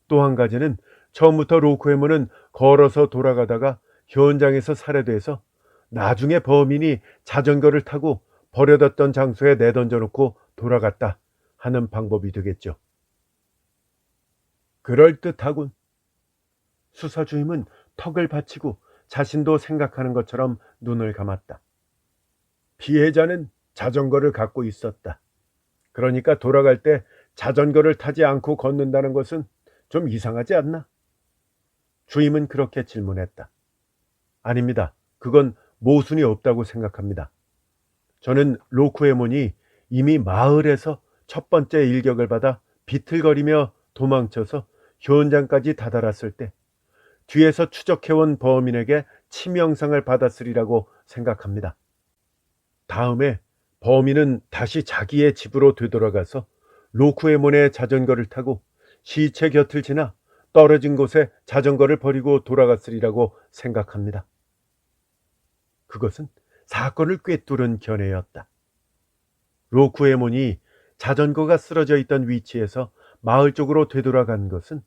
또 한 가지는 처음부터 로쿠에모는 걸어서 돌아가다가 현장에서 살해돼서 나중에 범인이 자전거를 타고 버려뒀던 장소에 내던져 놓고 돌아갔다 하는 방법이 되겠죠. 그럴듯하군. 수사 주임은 턱을 받치고 자신도 생각하는 것처럼 눈을 감았다. 피해자는 자전거를 갖고 있었다. 그러니까 돌아갈 때 자전거를 타지 않고 걷는다는 것은 좀 이상하지 않나? 주임은 그렇게 질문했다. 아닙니다. 그건 모순이 없다고 생각합니다. 저는 로쿠에몬이 이미 마을에서 첫 번째 일격을 받아 비틀거리며 도망쳐서 현장까지 다다랐을 때 뒤에서 추적해온 범인에게 치명상을 받았으리라고 생각합니다. 다음에 범인은 다시 자기의 집으로 되돌아가서 로쿠에몬의 자전거를 타고 시체 곁을 지나 떨어진 곳에 자전거를 버리고 돌아갔으리라고 생각합니다. 그것은 사건을 꿰뚫은 견해였다. 로쿠에몬이 자전거가 쓰러져 있던 위치에서 마을 쪽으로 되돌아간 것은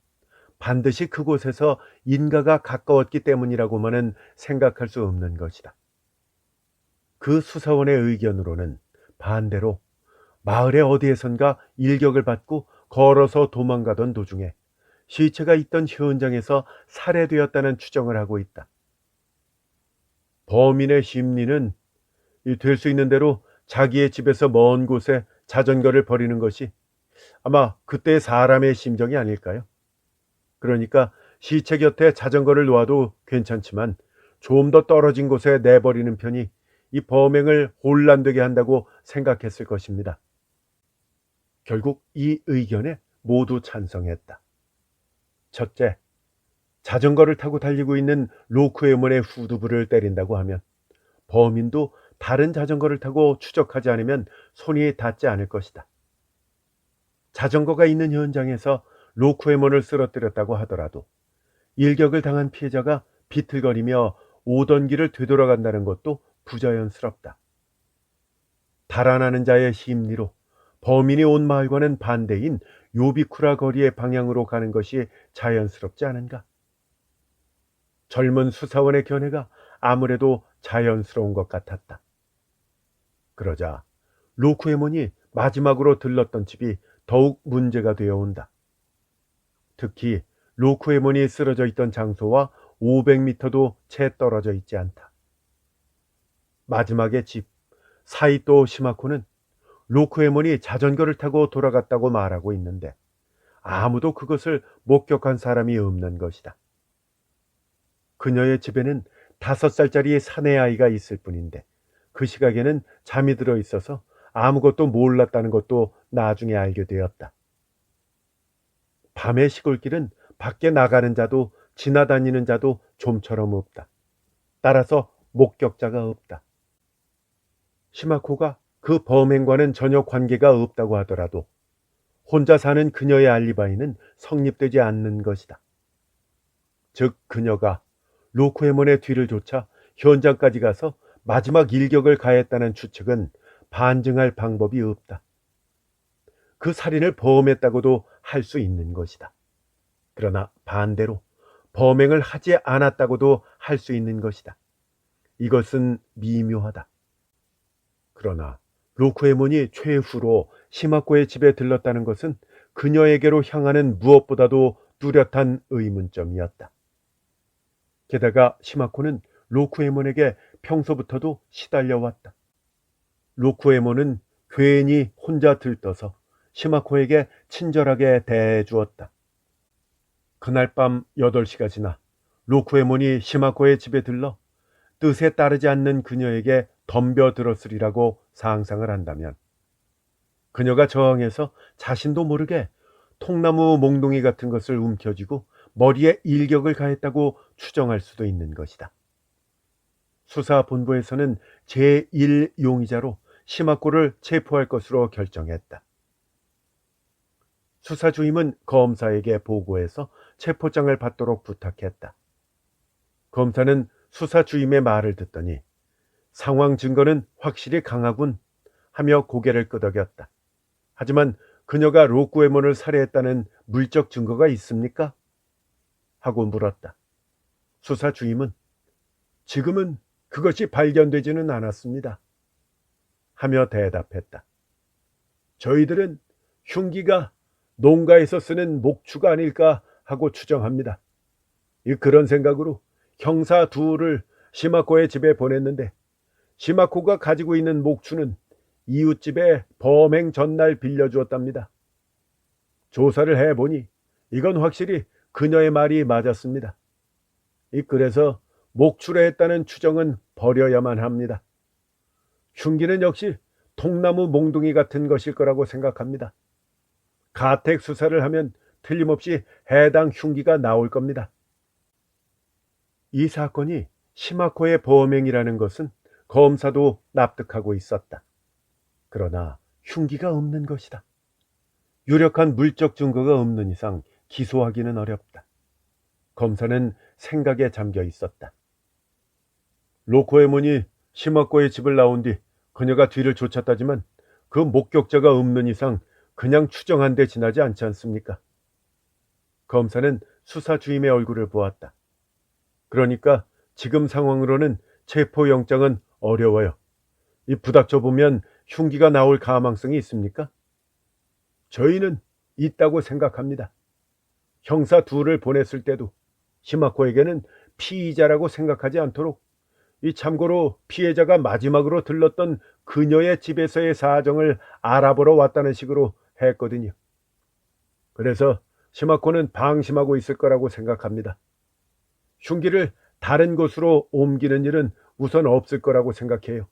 반드시 그곳에서 인가가 가까웠기 때문이라고만은 생각할 수 없는 것이다. 그 수사원의 의견으로는 반대로 마을의 어디에선가 일격을 받고 걸어서 도망가던 도중에 시체가 있던 현장에서 살해되었다는 추정을 하고 있다. 범인의 심리는 될 수 있는 대로 자기의 집에서 먼 곳에 자전거를 버리는 것이 아마 그때의 사람의 심정이 아닐까요? 그러니까 시체 곁에 자전거를 놓아도 괜찮지만 좀 더 떨어진 곳에 내버리는 편이 이 범행을 혼란되게 한다고 생각했을 것입니다. 결국 이 의견에 모두 찬성했다. 첫째, 자전거를 타고 달리고 있는 로쿠에몬의 후두부를 때린다고 하면 범인도 다른 자전거를 타고 추적하지 않으면 손이 닿지 않을 것이다. 자전거가 있는 현장에서 로쿠에몬을 쓰러뜨렸다고 하더라도 일격을 당한 피해자가 비틀거리며 오던 길을 되돌아간다는 것도 부자연스럽다. 달아나는 자의 심리로 범인이 온 마을과는 반대인 요비쿠라 거리의 방향으로 가는 것이 자연스럽지 않은가? 젊은 수사원의 견해가 아무래도 자연스러운 것 같았다. 그러자 로쿠에몬이 마지막으로 들렀던 집이 더욱 문제가 되어 온다. 특히 로쿠에몬이 쓰러져 있던 장소와 500m도 채 떨어져 있지 않다. 마지막의 집 사이토 시마코는 로쿠에몬이 자전거를 타고 돌아갔다고 말하고 있는데 아무도 그것을 목격한 사람이 없는 것이다. 그녀의 집에는 5살짜리 사내아이가 있을 뿐인데 그 시각에는 잠이 들어 있어서 아무것도 몰랐다는 것도 나중에 알게 되었다. 밤의 시골길은 밖에 나가는 자도 지나다니는 자도 좀처럼 없다. 따라서 목격자가 없다. 시마코가 그 범행과는 전혀 관계가 없다고 하더라도 혼자 사는 그녀의 알리바이는 성립되지 않는 것이다. 즉 그녀가 로쿠에몬의 뒤를 쫓아 현장까지 가서 마지막 일격을 가했다는 추측은 반증할 방법이 없다. 그 살인을 범했다고도 할 수 있는 것이다. 그러나 반대로 범행을 하지 않았다고도 할 수 있는 것이다. 이것은 미묘하다. 그러나 로쿠에몬이 최후로 시마코의 집에 들렀다는 것은 그녀에게로 향하는 무엇보다도 뚜렷한 의문점이었다. 게다가 시마코는 로쿠에몬에게 평소부터도 시달려왔다. 로쿠에몬은 괜히 혼자 들떠서 시마코에게 친절하게 대해주었다. 그날 밤 8시가 지나 로쿠에몬이 시마코의 집에 들러 뜻에 따르지 않는 그녀에게 덤벼들었으리라고 상상을 한다면, 그녀가 저항해서 자신도 모르게 통나무 몽둥이 같은 것을 움켜쥐고 머리에 일격을 가했다고 추정할 수도 있는 것이다. 수사본부에서는 제1용의자로 시마코를 체포할 것으로 결정했다. 수사주임은 검사에게 보고해서 체포장을 받도록 부탁했다. 검사는 수사주임의 말을 듣더니 상황 증거는 확실히 강하군 하며 고개를 끄덕였다. 하지만 그녀가 로쿠에몬을 살해했다는 물적 증거가 있습니까? 하고 물었다. 수사주임은 지금은 그것이 발견되지는 않았습니다 하며 대답했다. 저희들은 흉기가 농가에서 쓰는 목추가 아닐까 하고 추정합니다. 그런 생각으로 형사 둘을 시마코의 집에 보냈는데, 시마코가 가지고 있는 목추는 이웃집에 범행 전날 빌려주었답니다. 조사를 해보니 이건 확실히 그녀의 말이 맞았습니다. 그래서 목추를 했다는 추정은 버려야만 합니다. 흉기는 역시 통나무 몽둥이 같은 것일 거라고 생각합니다. 가택 수사를 하면 틀림없이 해당 흉기가 나올 겁니다. 이 사건이 시마코의 범행이라는 것은 검사도 납득하고 있었다. 그러나 흉기가 없는 것이다. 유력한 물적 증거가 없는 이상 기소하기는 어렵다. 검사는 생각에 잠겨 있었다. 로쿠에몬이 시마코의 집을 나온 뒤 그녀가 뒤를 쫓았다지만 그 목격자가 없는 이상 그냥 추정한 데 지나지 않지 않습니까? 검사는 수사주임의 얼굴을 보았다. 그러니까 지금 상황으로는 체포영장은 어려워요. 부닥쳐 보면 흉기가 나올 가망성이 있습니까? 저희는 있다고 생각합니다. 형사 둘을 보냈을 때도 시마코에게는 피의자라고 생각하지 않도록, 참고로 피해자가 마지막으로 들렀던 그녀의 집에서의 사정을 알아보러 왔다는 식으로 했거든요. 그래서 시마코는 방심하고 있을 거라고 생각합니다. 흉기를 다른 곳으로 옮기는 일은 우선 없을 거라고 생각해요.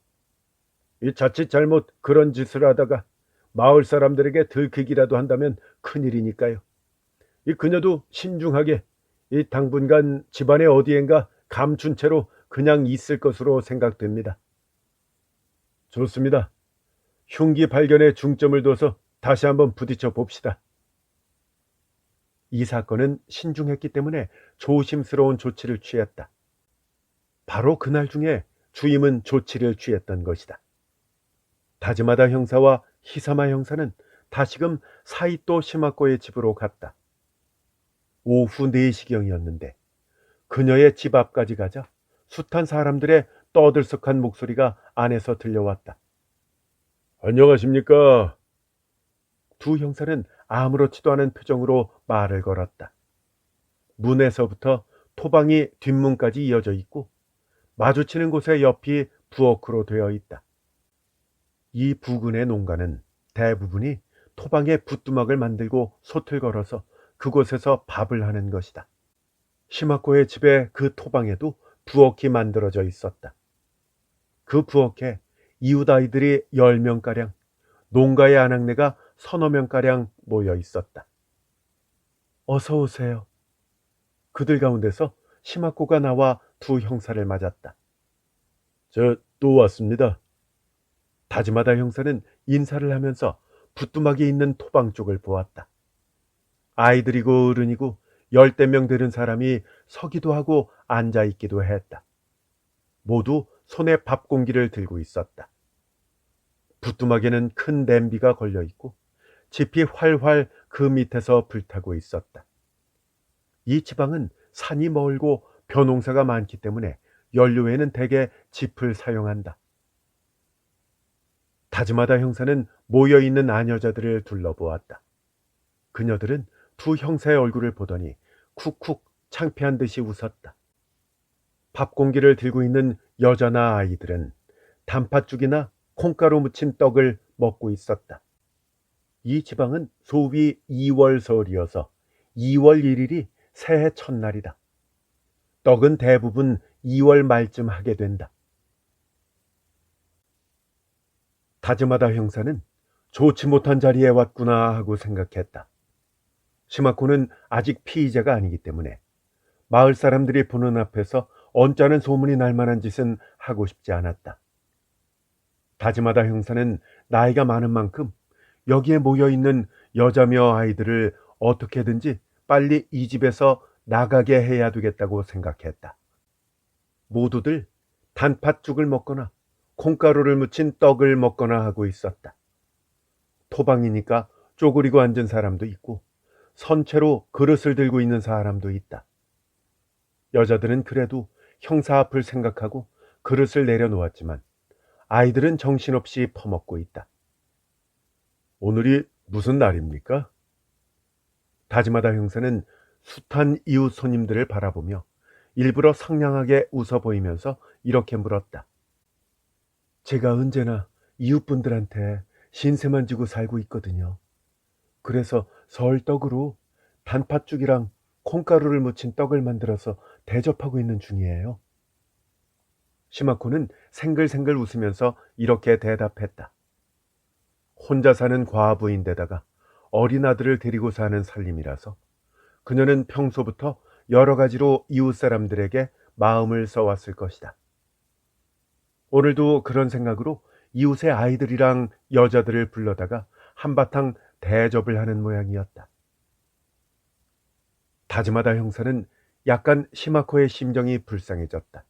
자칫 잘못 그런 짓을 하다가 마을 사람들에게 들키기라도 한다면 큰일이니까요. 그녀도 신중하게 당분간 집안의 어디엔가 감춘 채로 그냥 있을 것으로 생각됩니다. 좋습니다. 흉기 발견에 중점을 둬서 다시 한번 부딪혀 봅시다. 이 사건은 신중했기 때문에 조심스러운 조치를 취했다. 바로 그날 중에 주임은 조치를 취했던 것이다. 다즈마다 형사와 히사마 형사는 다시금 사이토 시마코의 집으로 갔다. 오후 4시경이었는데 그녀의 집 앞까지 가자 숱한 사람들의 떠들썩한 목소리가 안에서 들려왔다. 안녕하십니까? 두 형사는 아무렇지도 않은 표정으로 말을 걸었다. 문에서부터 토방이 뒷문까지 이어져 있고 마주치는 곳의 옆이 부엌으로 되어 있다. 이 부근의 농가는 대부분이 토방에 부뚜막을 만들고 솥을 걸어서 그곳에서 밥을 하는 것이다. 시마코의 집에 그 토방에도 부엌이 만들어져 있었다. 그 부엌에 이웃 아이들이 10명가량, 농가의 아낙네가 서너 명가량 모여 있었다. 어서 오세요. 그들 가운데서 시마코가 나와 두 형사를 맞았다. 저 또 왔습니다. 다즈마다 형사는 인사를 하면서 부뚜막이 있는 토방 쪽을 보았다. 아이들이고 어른이고 10명 되는 사람이 서기도 하고 앉아있기도 했다. 모두 손에 밥 공기를 들고 있었다. 부뚜막에는 큰 냄비가 걸려있고 지피 활활 그 밑에서 불타고 있었다. 이 지방은 산이 멀고 벼농사가 많기 때문에 연료에는 대개 짚을 사용한다. 다즈마다 형사는 모여있는 아녀자들을 둘러보았다. 그녀들은 두 형사의 얼굴을 보더니 쿡쿡 창피한 듯이 웃었다. 밥 공기를 들고 있는 여자나 아이들은 단팥죽이나 콩가루 묻힌 떡을 먹고 있었다. 이 지방은 소위 2월설이어서 2월 1일이 새해 첫날이다. 떡은 대부분 2월 말쯤 하게 된다. 다즈마다 형사는 좋지 못한 자리에 왔구나 하고 생각했다. 시마코는 아직 피의자가 아니기 때문에 마을 사람들이 보는 앞에서 언짢은 소문이 날 만한 짓은 하고 싶지 않았다. 다즈마다 형사는 나이가 많은 만큼 여기에 모여있는 여자며 아이들을 어떻게든지 빨리 이 집에서 나가게 해야 되겠다고 생각했다. 모두들 단팥죽을 먹거나 콩가루를 묻힌 떡을 먹거나 하고 있었다. 토방이니까 쪼그리고 앉은 사람도 있고 선체로 그릇을 들고 있는 사람도 있다. 여자들은 그래도 형사 앞을 생각하고 그릇을 내려놓았지만 아이들은 정신없이 퍼먹고 있다. 오늘이 무슨 날입니까? 다즈마다 형사는 숱한 이웃 손님들을 바라보며 일부러 상냥하게 웃어 보이면서 이렇게 물었다. 제가 언제나 이웃분들한테 신세만 지고 살고 있거든요. 그래서 설 떡으로 단팥죽이랑 콩가루를 묻힌 떡을 만들어서 대접하고 있는 중이에요. 시마코는 생글생글 웃으면서 이렇게 대답했다. 혼자 사는 과부인데다가 어린 아들을 데리고 사는 살림이라서 그녀는 평소부터 여러 가지로 이웃 사람들에게 마음을 써왔을 것이다. 오늘도 그런 생각으로 이웃의 아이들이랑 여자들을 불러다가 한바탕 대접을 하는 모양이었다. 다즈마다 형사는 약간 시마코의 심정이 불쌍해졌다.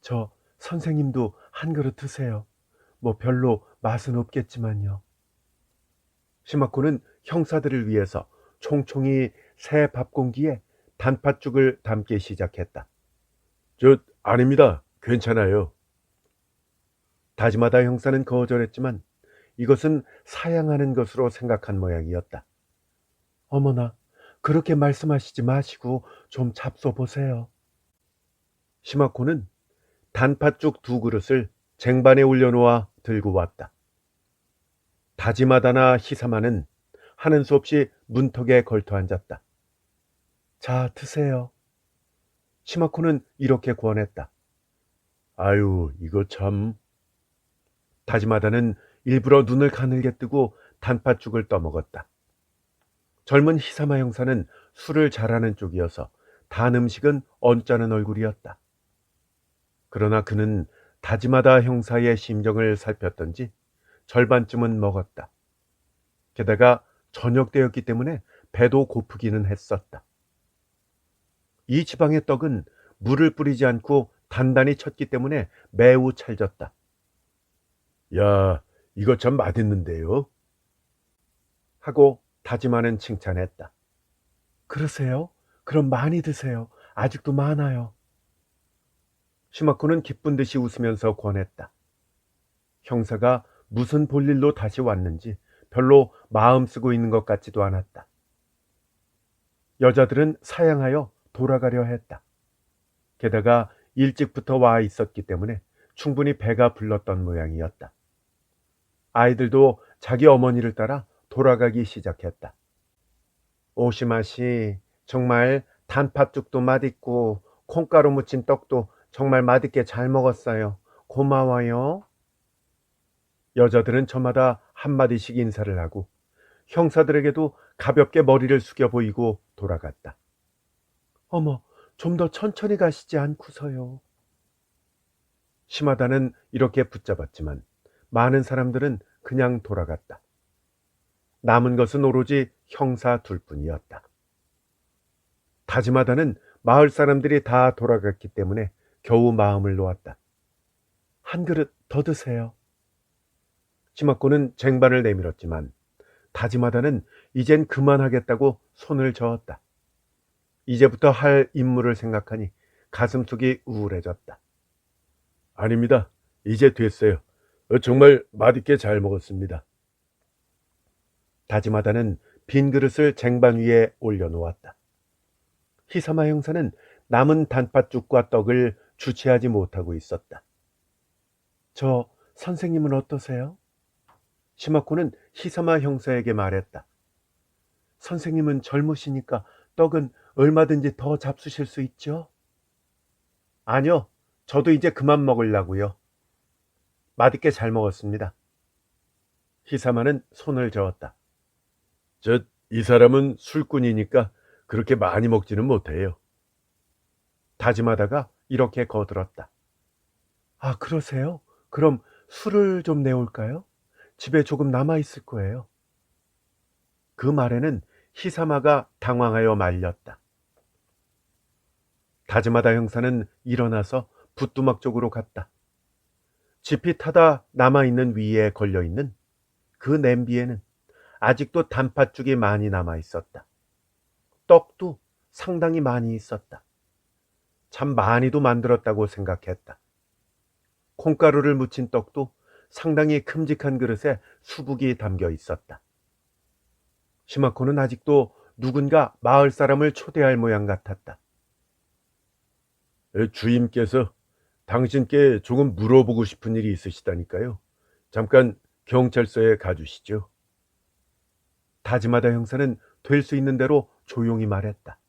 저 선생님도 한 그릇 드세요. 뭐 별로 맛은 없겠지만요. 시마코는 형사들을 위해서 총총히 새 밥공기에 단팥죽을 담기 시작했다. 아닙니다. 괜찮아요. 다즈마다 형사는 거절했지만 이것은 사양하는 것으로 생각한 모양이었다. 어머나, 그렇게 말씀하시지 마시고 좀 잡숴 보세요. 시마코는 단팥죽 2그릇을 쟁반에 올려놓아 들고 왔다. 다지마다나 히사마는 하는 수 없이 문턱에 걸터 앉았다. 자, 드세요. 시마코는 이렇게 권했다. 아유, 이거 참. 다지마다는 일부러 눈을 가늘게 뜨고 단팥죽을 떠먹었다. 젊은 히사마 형사는 술을 잘하는 쪽이어서 단 음식은 언짢은 얼굴이었다. 그러나 그는 다지마다 형사의 심정을 살폈던지 절반쯤은 먹었다. 게다가 저녁 때였기 때문에 배도 고프기는 했었다. 이 지방의 떡은 물을 뿌리지 않고 단단히 쳤기 때문에 매우 찰졌다. 야, 이거 참 맛있는데요? 하고 다지마는 칭찬했다. 그러세요? 그럼 많이 드세요. 아직도 많아요. 시마코는 기쁜 듯이 웃으면서 권했다. 형사가 무슨 볼일로 다시 왔는지 별로 마음 쓰고 있는 것 같지도 않았다. 여자들은 사양하여 돌아가려 했다. 게다가 일찍부터 와 있었기 때문에 충분히 배가 불렀던 모양이었다. 아이들도 자기 어머니를 따라 돌아가기 시작했다. 오시마 씨, 정말 단팥죽도 맛있고 콩가루 묻힌 떡도 정말 맛있게 잘 먹었어요. 고마워요. 여자들은 저마다 한마디씩 인사를 하고 형사들에게도 가볍게 머리를 숙여 보이고 돌아갔다. 어머, 좀 더 천천히 가시지 않고서요. 시마다는 이렇게 붙잡았지만 많은 사람들은 그냥 돌아갔다. 남은 것은 오로지 형사 둘뿐이었다. 다지마다는 마을 사람들이 다 돌아갔기 때문에 겨우 마음을 놓았다. 한 그릇 더 드세요. 시마코는 쟁반을 내밀었지만 다지마다는 이젠 그만하겠다고 손을 저었다. 이제부터 할 임무를 생각하니 가슴속이 우울해졌다. 아닙니다. 이제 됐어요. 정말 맛있게 잘 먹었습니다. 다지마다는 빈 그릇을 쟁반 위에 올려놓았다. 히사마 형사는 남은 단팥죽과 떡을 주체하지 못하고 있었다. 저 선생님은 어떠세요? 시마코는 히사마 형사에게 말했다. 선생님은 젊으시니까 떡은 얼마든지 더 잡수실 수 있죠? 아니요, 저도 이제 그만 먹으려고요. 맛있게 잘 먹었습니다. 히사마는 손을 저었다. 이 사람은 술꾼이니까 그렇게 많이 먹지는 못해요. 다짐하다가 이렇게 거들었다. 아, 그러세요? 그럼 술을 좀 내올까요? 집에 조금 남아있을 거예요. 그 말에는 히사마가 당황하여 말렸다. 다즈마다 형사는 일어나서 부뚜막 쪽으로 갔다. 지피 타다 남아있는 위에 걸려있는 그 냄비에는 아직도 단팥죽이 많이 남아있었다. 떡도 상당히 많이 있었다. 참 많이도 만들었다고 생각했다. 콩가루를 묻힌 떡도 상당히 큼직한 그릇에 수북이 담겨 있었다. 시마코는 아직도 누군가 마을 사람을 초대할 모양 같았다. 주임께서 당신께 조금 물어보고 싶은 일이 있으시다니까요. 잠깐 경찰서에 가주시죠. 다즈마다 형사는 될 수 있는 대로 조용히 말했다.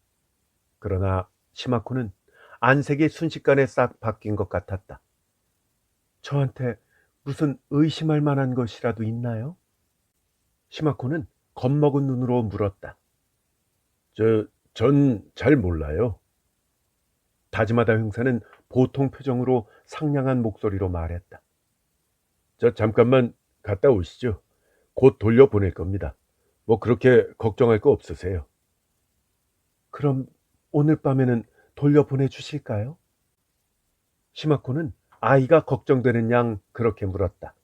그러나 시마코는 안색이 순식간에 싹 바뀐 것 같았다. 저한테 무슨 의심할 만한 것이라도 있나요? 시마코는 겁먹은 눈으로 물었다. 전 잘 몰라요. 다즈마다 형사는 보통 표정으로 상냥한 목소리로 말했다. 잠깐만 갔다 오시죠. 곧 돌려보낼 겁니다. 뭐 그렇게 걱정할 거 없으세요. 그럼 오늘 밤에는 돌려보내 주실까요? 시마코는 아이가 걱정되는 양 그렇게 물었다.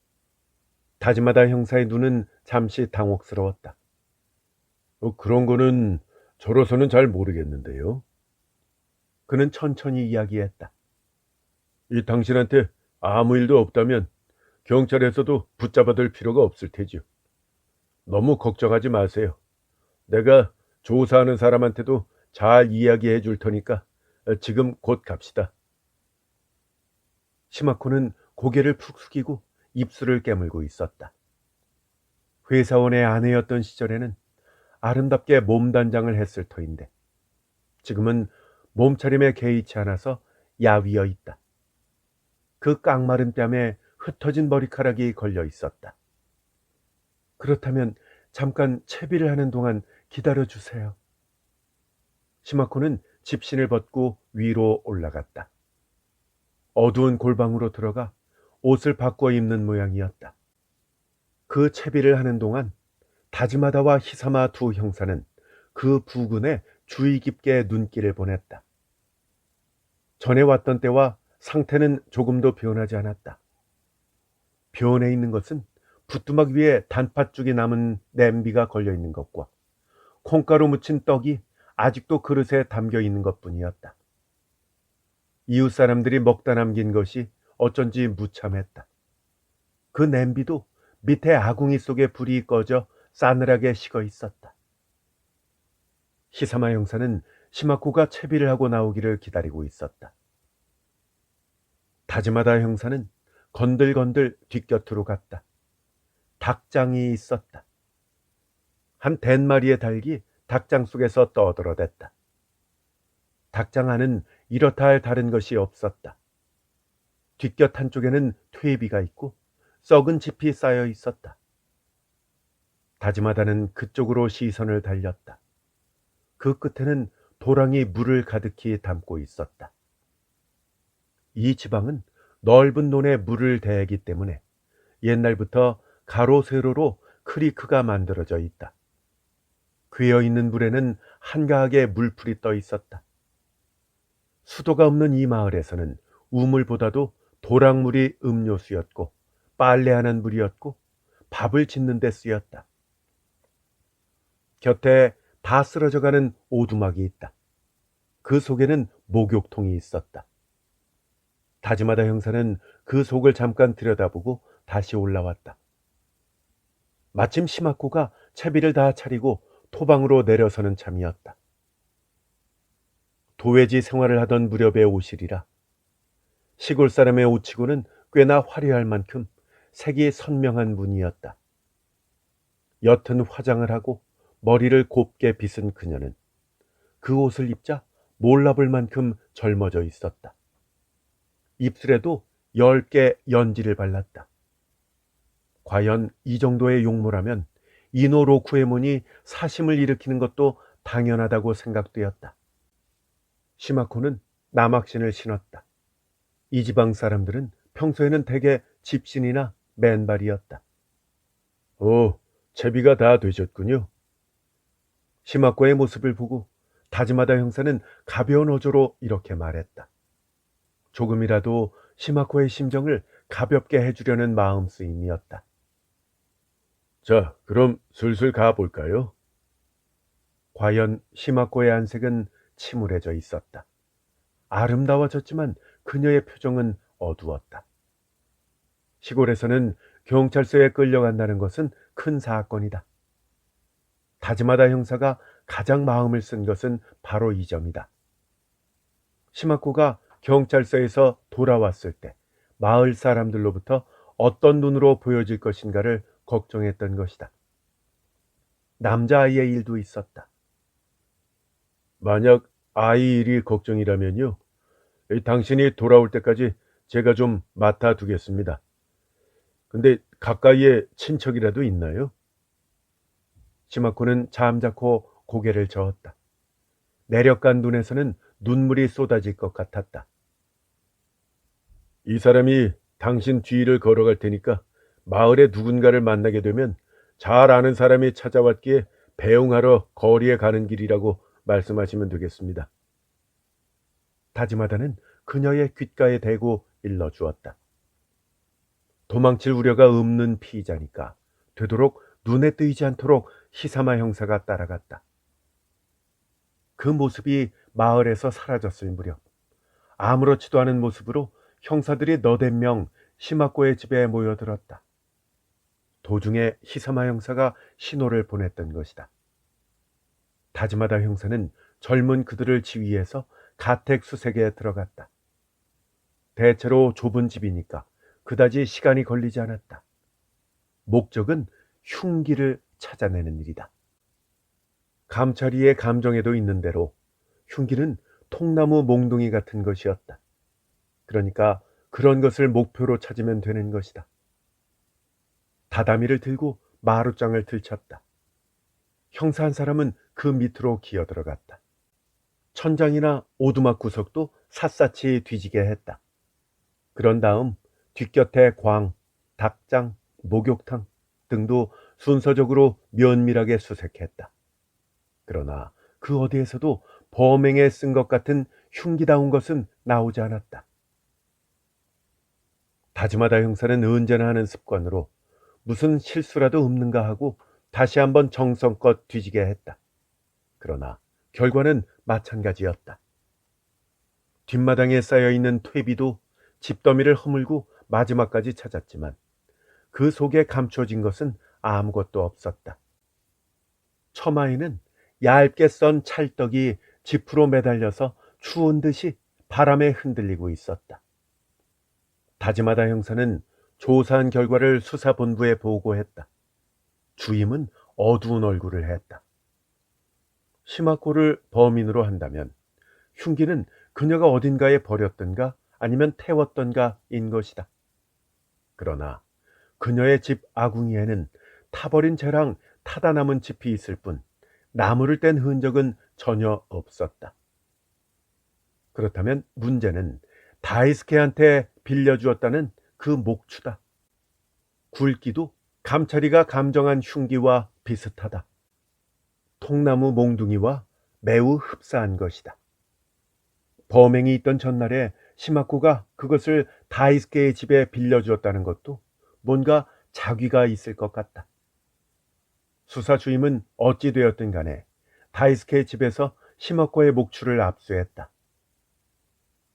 다즈마다 형사의 눈은 잠시 당혹스러웠다. 그런 거는 저로서는 잘 모르겠는데요. 그는 천천히 이야기했다. 이 당신한테 아무 일도 없다면 경찰에서도 붙잡아둘 필요가 없을 테죠. 너무 걱정하지 마세요. 내가 조사하는 사람한테도 잘 이야기해 줄 테니까 지금 곧 갑시다. 시마코는 고개를 푹 숙이고 입술을 깨물고 있었다. 회사원의 아내였던 시절에는 아름답게 몸단장을 했을 터인데 지금은 몸차림에 개의치 않아서 야위어 있다. 그 깡마른 뺨에 흩어진 머리카락이 걸려 있었다. 그렇다면 잠깐 채비를 하는 동안 기다려주세요. 시마코는 집신을 벗고 위로 올라갔다. 어두운 골방으로 들어가 옷을 바꿔 입는 모양이었다. 그 채비를 하는 동안 다즈마다와 히사마 두 형사는 그 부근에 주의 깊게 눈길을 보냈다. 전에 왔던 때와 상태는 조금도 변하지 않았다. 변해 있는 것은 부뚜막 위에 단팥죽이 남은 냄비가 걸려 있는 것과 콩가루 묻힌 떡이 아직도 그릇에 담겨 있는 것뿐이었다. 이웃 사람들이 먹다 남긴 것이 어쩐지 무참했다. 그 냄비도 밑에 아궁이 속에 불이 꺼져 싸늘하게 식어 있었다. 히사마 형사는 시마코가 채비를 하고 나오기를 기다리고 있었다. 다즈마다 형사는 건들건들 뒷곁으로 갔다. 닭장이 있었다. 한 100마리의 닭이 닭장 속에서 떠들어댔다. 닭장 안은 이렇다 할 다른 것이 없었다. 뒷곁 한쪽에는 퇴비가 있고 썩은 짚이 쌓여 있었다. 다즈마다는 그쪽으로 시선을 달렸다. 그 끝에는 도랑이 물을 가득히 담고 있었다. 이 지방은 넓은 논에 물을 대기 때문에 옛날부터 가로 세로로 크리크가 만들어져 있다. 괴어 있는 물에는 한가하게 물풀이 떠 있었다. 수도가 없는 이 마을에서는 우물보다도 도랑물이 음료수였고 빨래하는 물이었고 밥을 짓는 데 쓰였다. 곁에 다 쓰러져가는 오두막이 있다. 그 속에는 목욕통이 있었다. 다즈마다 형사는 그 속을 잠깐 들여다보고 다시 올라왔다. 마침 시마코가 채비를 다 차리고 토방으로 내려서는 참이었다. 도회지 생활을 하던 무렵의 옷이리라. 시골 사람의 옷치고는 꽤나 화려할 만큼 색이 선명한 무늬였다. 옅은 화장을 하고 머리를 곱게 빗은 그녀는 그 옷을 입자 몰라볼 만큼 젊어져 있었다. 입술에도 10개 연지를 발랐다. 과연 이 정도의 용모라면 이노 로쿠에몬이 사심을 일으키는 것도 당연하다고 생각되었다. 시마코는 남학신을 신었다. 이 지방 사람들은 평소에는 대개 집신이나 맨발이었다. 오, 채비가 다 되셨군요. 시마코의 모습을 보고 다즈마다 형사는 가벼운 어조로 이렇게 말했다. 조금이라도 시마코의 심정을 가볍게 해주려는 마음 쓰임이었다. 자, 그럼 슬슬 가볼까요? 과연 시마코의 안색은 침울해져 있었다. 아름다워졌지만 그녀의 표정은 어두웠다. 시골에서는 경찰서에 끌려간다는 것은 큰 사건이다. 다즈마다 형사가 가장 마음을 쓴 것은 바로 이 점이다. 시마코가 경찰서에서 돌아왔을 때 마을 사람들로부터 어떤 눈으로 보여질 것인가를 걱정했던 것이다. 남자아이의 일도 있었다. 만약 아이 일이 걱정이라면요, 당신이 돌아올 때까지 제가 좀 맡아두겠습니다. 근데 가까이에 친척이라도 있나요? 시마코는 잠자코 고개를 저었다. 내력간 눈에서는 눈물이 쏟아질 것 같았다. 이 사람이 당신 뒤를 걸어갈 테니까 마을에 누군가를 만나게 되면 잘 아는 사람이 찾아왔기에 배웅하러 거리에 가는 길이라고 말씀하시면 되겠습니다. 다즈마다는 그녀의 귓가에 대고 일러주었다. 도망칠 우려가 없는 피의자니까 되도록 눈에 띄지 않도록 히사마 형사가 따라갔다. 그 모습이 마을에서 사라졌을 무렵 아무렇지도 않은 모습으로 형사들이 너댓 명 시마코의 집에 모여들었다. 도중에 히사마 형사가 신호를 보냈던 것이다. 다즈마다 형사는 젊은 그들을 지휘해서 가택 수색에 들어갔다. 대체로 좁은 집이니까 그다지 시간이 걸리지 않았다. 목적은 흉기를 찾아내는 일이다. 감찰이의 감정에도 있는 대로 흉기는 통나무 몽둥이 같은 것이었다. 그러니까 그런 것을 목표로 찾으면 되는 것이다. 다다미를 들고 마루장을 들쳤다. 형사 한 사람은 그 밑으로 기어들어갔다. 천장이나 오두막 구석도 샅샅이 뒤지게 했다. 그런 다음 뒷곁에 광, 닭장, 목욕탕 등도 순서적으로 면밀하게 수색했다. 그러나 그 어디에서도 범행에 쓴 것 같은 흉기다운 것은 나오지 않았다. 다즈마다 형사는 언제나 하는 습관으로 무슨 실수라도 없는가 하고 다시 한번 정성껏 뒤지게 했다. 그러나 결과는 마찬가지였다. 뒷마당에 쌓여있는 퇴비도 집더미를 허물고 마지막까지 찾았지만 그 속에 감춰진 것은 아무것도 없었다. 처마에는 얇게 썬 찰떡이 지프로 매달려서 추운 듯이 바람에 흔들리고 있었다. 다즈마다 형사는 조사한 결과를 수사본부에 보고했다. 주임은 어두운 얼굴을 했다. 시마코를 범인으로 한다면 흉기는 그녀가 어딘가에 버렸던가 아니면 태웠던가인 것이다. 그러나 그녀의 집 아궁이에는 타버린 재랑 타다 남은 짚이 있을 뿐 나무를 뗀 흔적은 전혀 없었다. 그렇다면 문제는 다이스케한테 빌려주었다는 그 목추다. 굵기도 감찰이가 감정한 흉기와 비슷하다. 통나무 몽둥이와 매우 흡사한 것이다. 범행이 있던 전날에 시마코가 그것을 다이스케의 집에 빌려주었다는 것도 뭔가 자귀가 있을 것 같다. 수사 주임은 어찌 되었든 간에 다이스케의 집에서 시마코의 목줄을 압수했다.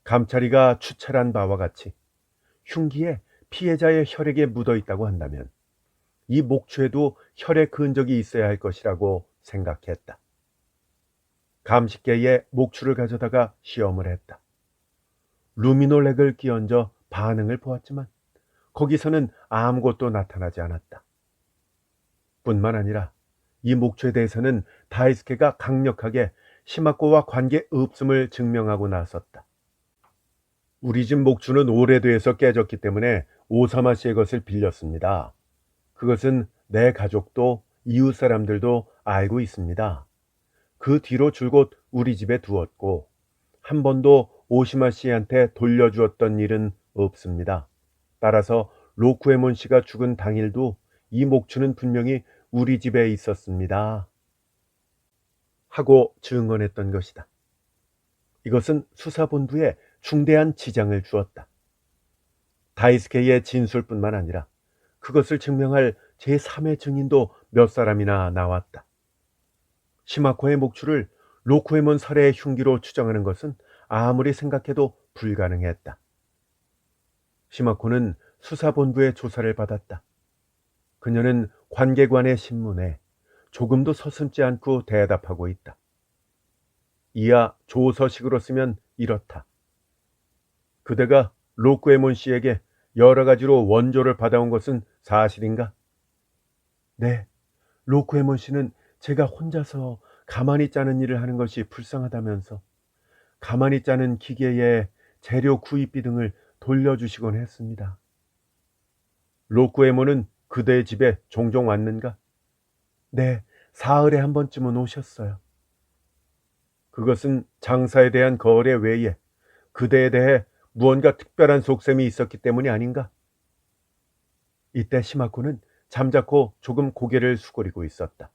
감찰이가 추찰한 바와 같이 흉기에 피해자의 혈액이 묻어 있다고 한다면 이 목추에도 혈액 흔적이 있어야 할 것이라고 생각했다. 감식계에 목추를 가져다가 시험을 했다. 루미놀렉을 끼얹어 반응을 보았지만 거기서는 아무것도 나타나지 않았다. 뿐만 아니라 이 목추에 대해서는 다이스케가 강력하게 시마코와 관계 없음을 증명하고 나섰다. 우리 집 목추는 오래돼서 깨졌기 때문에 오사마 씨의 것을 빌렸습니다. 그것은 내 가족도 이웃 사람들도 알고 있습니다. 그 뒤로 줄곧 우리 집에 두었고 한 번도 오시마 씨한테 돌려주었던 일은 없습니다. 따라서 로쿠에몬 씨가 죽은 당일도 이 목추는 분명히 우리 집에 있었습니다. 하고 증언했던 것이다. 이것은 수사본부에 중대한 지장을 주었다. 다이스케의 진술뿐만 아니라 그것을 증명할 제3의 증인도 몇 사람이나 나왔다. 시마코의 목추를 로쿠에몬 살해의 흉기로 추정하는 것은 아무리 생각해도 불가능했다. 시마코는 수사본부의 조사를 받았다. 그녀는 관계관의 신문에 조금도 서슴지 않고 대답하고 있다. 이하 조서식으로 쓰면 이렇다. 그대가 로쿠에몬 씨에게 여러 가지로 원조를 받아온 것은 사실인가? 네, 로쿠에몬 씨는 제가 혼자서 가만히 짜는 일을 하는 것이 불쌍하다면서 가만히 짜는 기계에 재료 구입비 등을 돌려주시곤 했습니다. 로쿠에몬은 그대의 집에 종종 왔는가? 네, 사흘에 한 번쯤은 오셨어요. 그것은 장사에 대한 거래 외에 그대에 대해 무언가 특별한 속셈이 있었기 때문이 아닌가? 이때 시마코는 잠자코 조금 고개를 수그리고 있었다.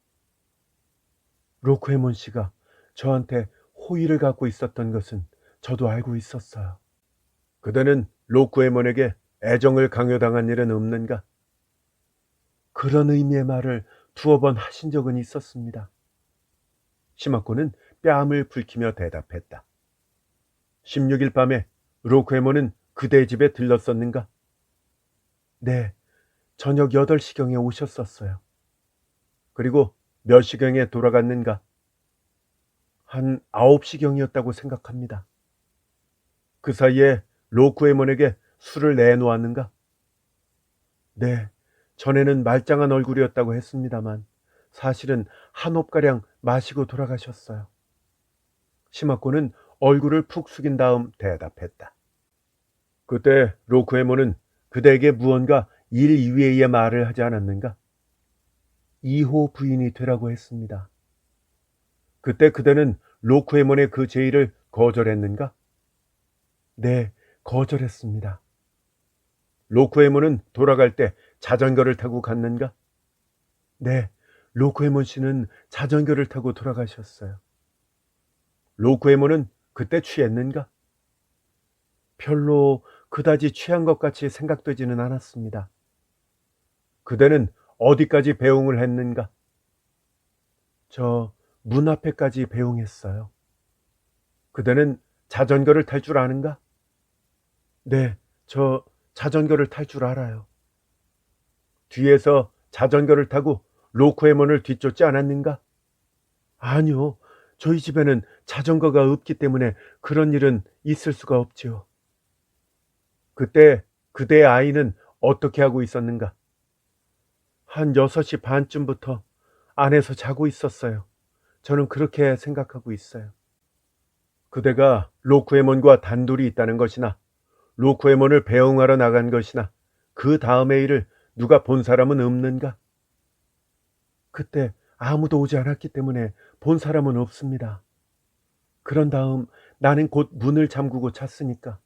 로쿠에몬 씨가 저한테 호의를 갖고 있었던 것은 저도 알고 있었어요. 그대는 로쿠에몬에게 애정을 강요당한 일은 없는가? 그런 의미의 말을 두어 번 하신 적은 있었습니다. 시마코는 뺨을 붉히며 대답했다. 16일 밤에 로쿠에몬은 그대 집에 들렀었는가? 네, 저녁 8시경에 오셨었어요. 그리고 몇 시경에 돌아갔는가? 한 9시경이었다고 생각합니다. 그 사이에 로쿠에몬에게 술을 내놓았는가? 네, 전에는 말짱한 얼굴이었다고 했습니다만 사실은 한 홉가량 마시고 돌아가셨어요. 시마코는 얼굴을 푹 숙인 다음 대답했다. 그때 로쿠에몬은 그대에게 무언가 일 이외의 말을 하지 않았는가? 2호 부인이 되라고 했습니다. 그때 그대는 로쿠에몬의 그 제의를 거절했는가? 네, 거절했습니다. 로쿠에몬은 돌아갈 때 자전거를 타고 갔는가? 네, 로쿠에몬 씨는 자전거를 타고 돌아가셨어요. 로쿠에몬은 그때 취했는가? 별로 그다지 취한 것 같이 생각되지는 않았습니다. 그대는 어디까지 배웅을 했는가? 저 문 앞에까지 배웅했어요. 그대는 자전거를 탈 줄 아는가? 네, 저 자전거를 탈 줄 알아요. 뒤에서 자전거를 타고 로쿠에몬을 뒤쫓지 않았는가? 아니요, 저희 집에는 자전거가 없기 때문에 그런 일은 있을 수가 없지요. 그때 그대의 아이는 어떻게 하고 있었는가? 한 6시 반쯤부터 안에서 자고 있었어요. 저는 그렇게 생각하고 있어요. 그대가 로쿠에몬과 단둘이 있다는 것이나 로쿠에몬을 배웅하러 나간 것이나 그 다음의 일을 누가 본 사람은 없는가? 그때 아무도 오지 않았기 때문에 본 사람은 없습니다. 그런 다음 나는 곧 문을 잠그고 잤으니까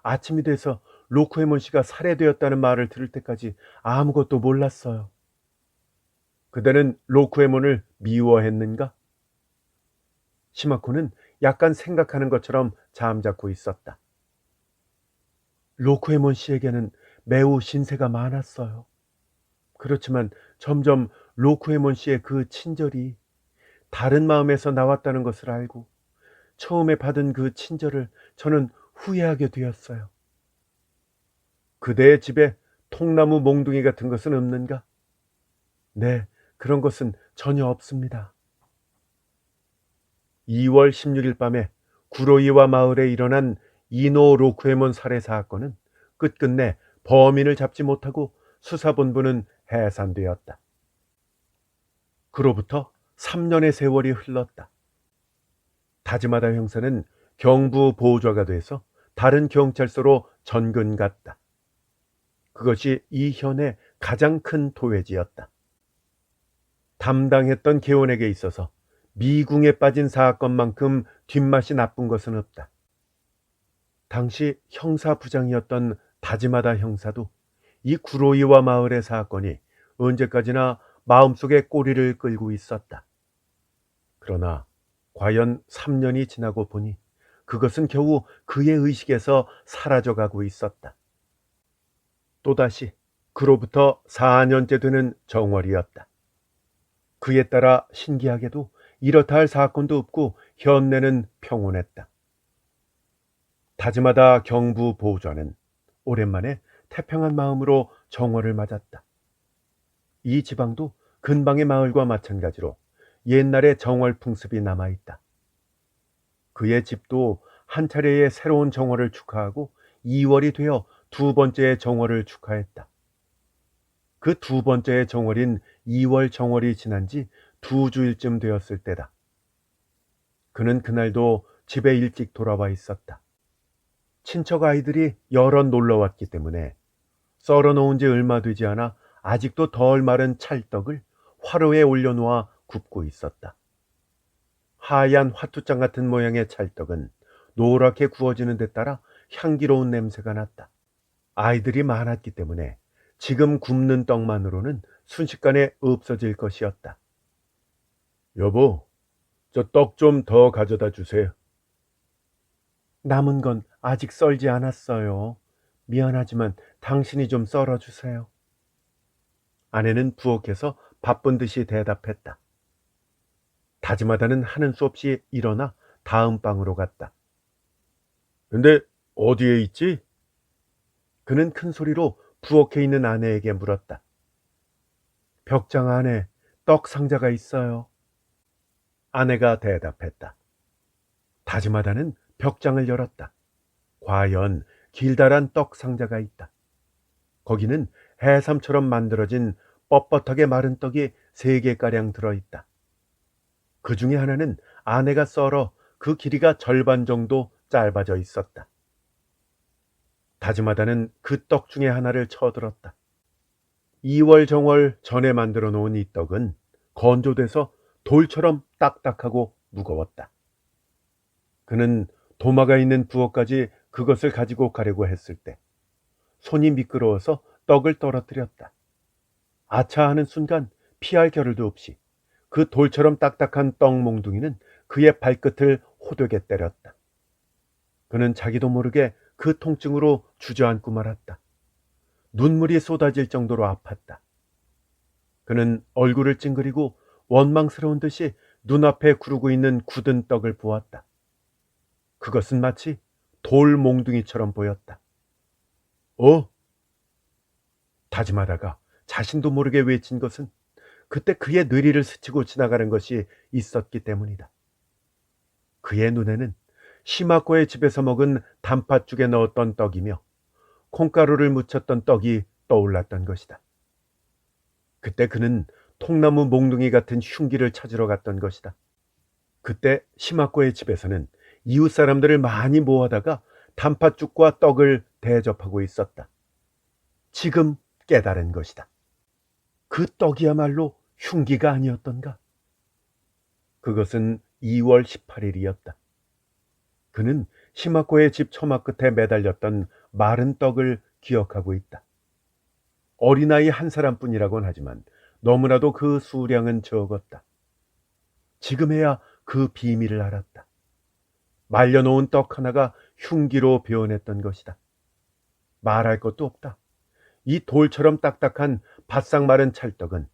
아침이 돼서 로쿠에몬 씨가 살해되었다는 말을 들을 때까지 아무것도 몰랐어요. 그대는 로쿠에몬을 미워했는가? 시마코는 약간 생각하는 것처럼 잠자코 있었다. 로쿠에몬 씨에게는 매우 신세가 많았어요. 그렇지만 점점 로쿠에몬 씨의 그 친절이 다른 마음에서 나왔다는 것을 알고 처음에 받은 그 친절을 저는 후회하게 되었어요. 그대의 집에 통나무 몽둥이 같은 것은 없는가? 네, 그런 것은 전혀 없습니다. 2월 16일 밤에 구로이와 마을에 일어난 이노 로쿠에몬 살해 사건은 끝끝내 범인을 잡지 못하고 수사본부는 해산되었다. 그로부터 3년의 세월이 흘렀다. 다즈마다 형사는 경부 보좌가 돼서 다른 경찰서로 전근 갔다. 그것이 이 현의 가장 큰 도회지였다. 담당했던 개원에게 있어서 미궁에 빠진 사건만큼 뒷맛이 나쁜 것은 없다. 당시 형사부장이었던 다즈마다 형사도 이 구로이와 마을의 사건이 언제까지나 마음속에 꼬리를 끌고 있었다. 그러나 과연 3년이 지나고 보니 그것은 겨우 그의 의식에서 사라져가고 있었다. 또다시 그로부터 4년째 되는 정월이었다. 그에 따라 신기하게도 이렇다 할 사건도 없고 현내는 평온했다. 다즈마다 경부 보좌는 오랜만에 태평한 마음으로 정월을 맞았다. 이 지방도 근방의 마을과 마찬가지로 옛날의 정월 풍습이 남아있다. 그의 집도 한 차례의 새로운 정월을 축하하고 2월이 되어 두 번째의 정월을 축하했다. 그 두 번째의 정월인 2월 정월이 지난 지 2주일쯤 되었을 때다. 그는 그날도 집에 일찍 돌아와 있었다. 친척 아이들이 여럿 놀러 왔기 때문에 썰어 놓은 지 얼마 되지 않아 아직도 덜 마른 찰떡을 화로에 올려놓아 굽고 있었다. 하얀 화투장 같은 모양의 찰떡은 노랗게 구워지는 데 따라 향기로운 냄새가 났다. 아이들이 많았기 때문에 지금 굽는 떡만으로는 순식간에 없어질 것이었다. 여보, 저 떡 좀 더 가져다 주세요. 남은 건 아직 썰지 않았어요. 미안하지만 당신이 좀 썰어주세요. 아내는 부엌에서 바쁜 듯이 대답했다. 다즈마다는 하는 수 없이 일어나 다음 방으로 갔다. 근데 어디에 있지? 그는 큰 소리로 부엌에 있는 아내에게 물었다. 벽장 안에 떡 상자가 있어요. 아내가 대답했다. 다즈마다는 벽장을 열었다. 과연 길다란 떡 상자가 있다. 거기는 해삼처럼 만들어진 뻣뻣하게 마른 떡이 3개가량 들어있다. 그 중에 하나는 아내가 썰어 그 길이가 절반 정도 짧아져 있었다. 다즈마다는 그 떡 중에 하나를 쳐들었다. 2월 정월 전에 만들어 놓은 이 떡은 건조돼서 돌처럼 딱딱하고 무거웠다. 그는 도마가 있는 부엌까지 그것을 가지고 가려고 했을 때 손이 미끄러워서 떡을 떨어뜨렸다. 아차 하는 순간 피할 겨를도 없이 그 돌처럼 딱딱한 떡 몽둥이는 그의 발끝을 호되게 때렸다. 그는 자기도 모르게 그 통증으로 주저앉고 말았다. 눈물이 쏟아질 정도로 아팠다. 그는 얼굴을 찡그리고 원망스러운 듯이 눈앞에 구르고 있는 굳은 떡을 보았다. 그것은 마치 돌 몽둥이처럼 보였다. 다짐하다가 자신도 모르게 외친 것은 그때 그의 뇌리를 스치고 지나가는 것이 있었기 때문이다. 그의 눈에는 시마코의 집에서 먹은 단팥죽에 넣었던 떡이며 콩가루를 묻혔던 떡이 떠올랐던 것이다. 그때 그는 통나무 몽둥이 같은 흉기를 찾으러 갔던 것이다. 그때 시마코의 집에서는 이웃 사람들을 많이 모아다가 단팥죽과 떡을 대접하고 있었다. 지금 깨달은 것이다. 그 떡이야말로 흉기가 아니었던가? 그것은 2월 18일이었다. 그는 시마코의 집 처마 끝에 매달렸던 마른 떡을 기억하고 있다. 어린아이 한 사람뿐이라곤 하지만 너무나도 그 수량은 적었다. 지금에야 그 비밀을 알았다. 말려놓은 떡 하나가 흉기로 변했던 것이다. 말할 것도 없다. 이 돌처럼 딱딱한 바싹 마른 찰떡은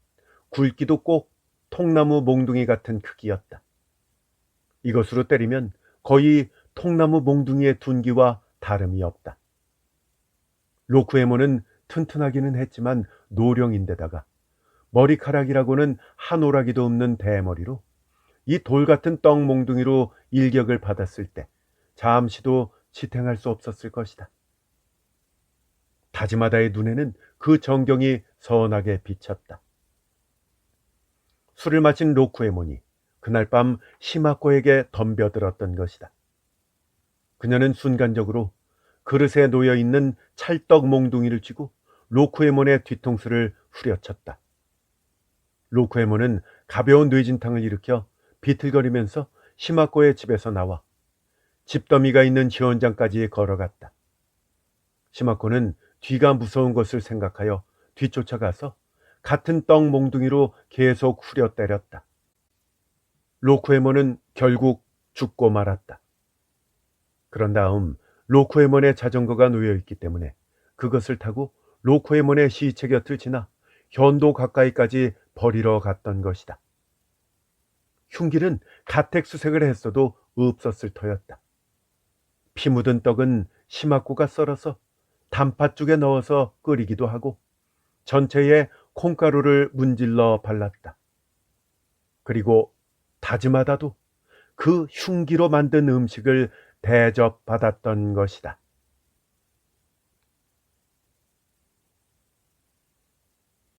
굵기도 꼭 통나무 몽둥이 같은 크기였다. 이것으로 때리면 거의 통나무 몽둥이의 둔기와 다름이 없다. 로쿠에모는 튼튼하기는 했지만 노령인데다가 머리카락이라고는 한 오라기도 없는 대머리로 이 돌 같은 떡 몽둥이로 일격을 받았을 때 잠시도 지탱할 수 없었을 것이다. 다지마다의 눈에는 그 정경이 선하게 비쳤다. 술을 마신 로쿠에몬이 그날 밤 시마코에게 덤벼들었던 것이다. 그녀는 순간적으로 그릇에 놓여 있는 찰떡 몽둥이를 쥐고 로쿠에몬의 뒤통수를 후려쳤다. 로쿠에몬은 가벼운 뇌진탕을 일으켜 비틀거리면서 시마코의 집에서 나와 집더미가 있는 지원장까지 걸어갔다. 시마코는 뒤가 무서운 것을 생각하여 뒤쫓아가서 같은 떡 몽둥이로 계속 후려 때렸다. 로쿠에몬은 결국 죽고 말았다. 그런 다음 로쿠에몬의 자전거가 놓여있기 때문에 그것을 타고 로쿠에몬의 시체 곁을 지나 현도 가까이까지 버리러 갔던 것이다. 흉기는 가택수색을 했어도 없었을 터였다. 피 묻은 떡은 시마코가 썰어서 단팥죽에 넣어서 끓이기도 하고 전체에 콩가루를 문질러 발랐다. 그리고 다즈마다도 그 흉기로 만든 음식을 대접받았던 것이다.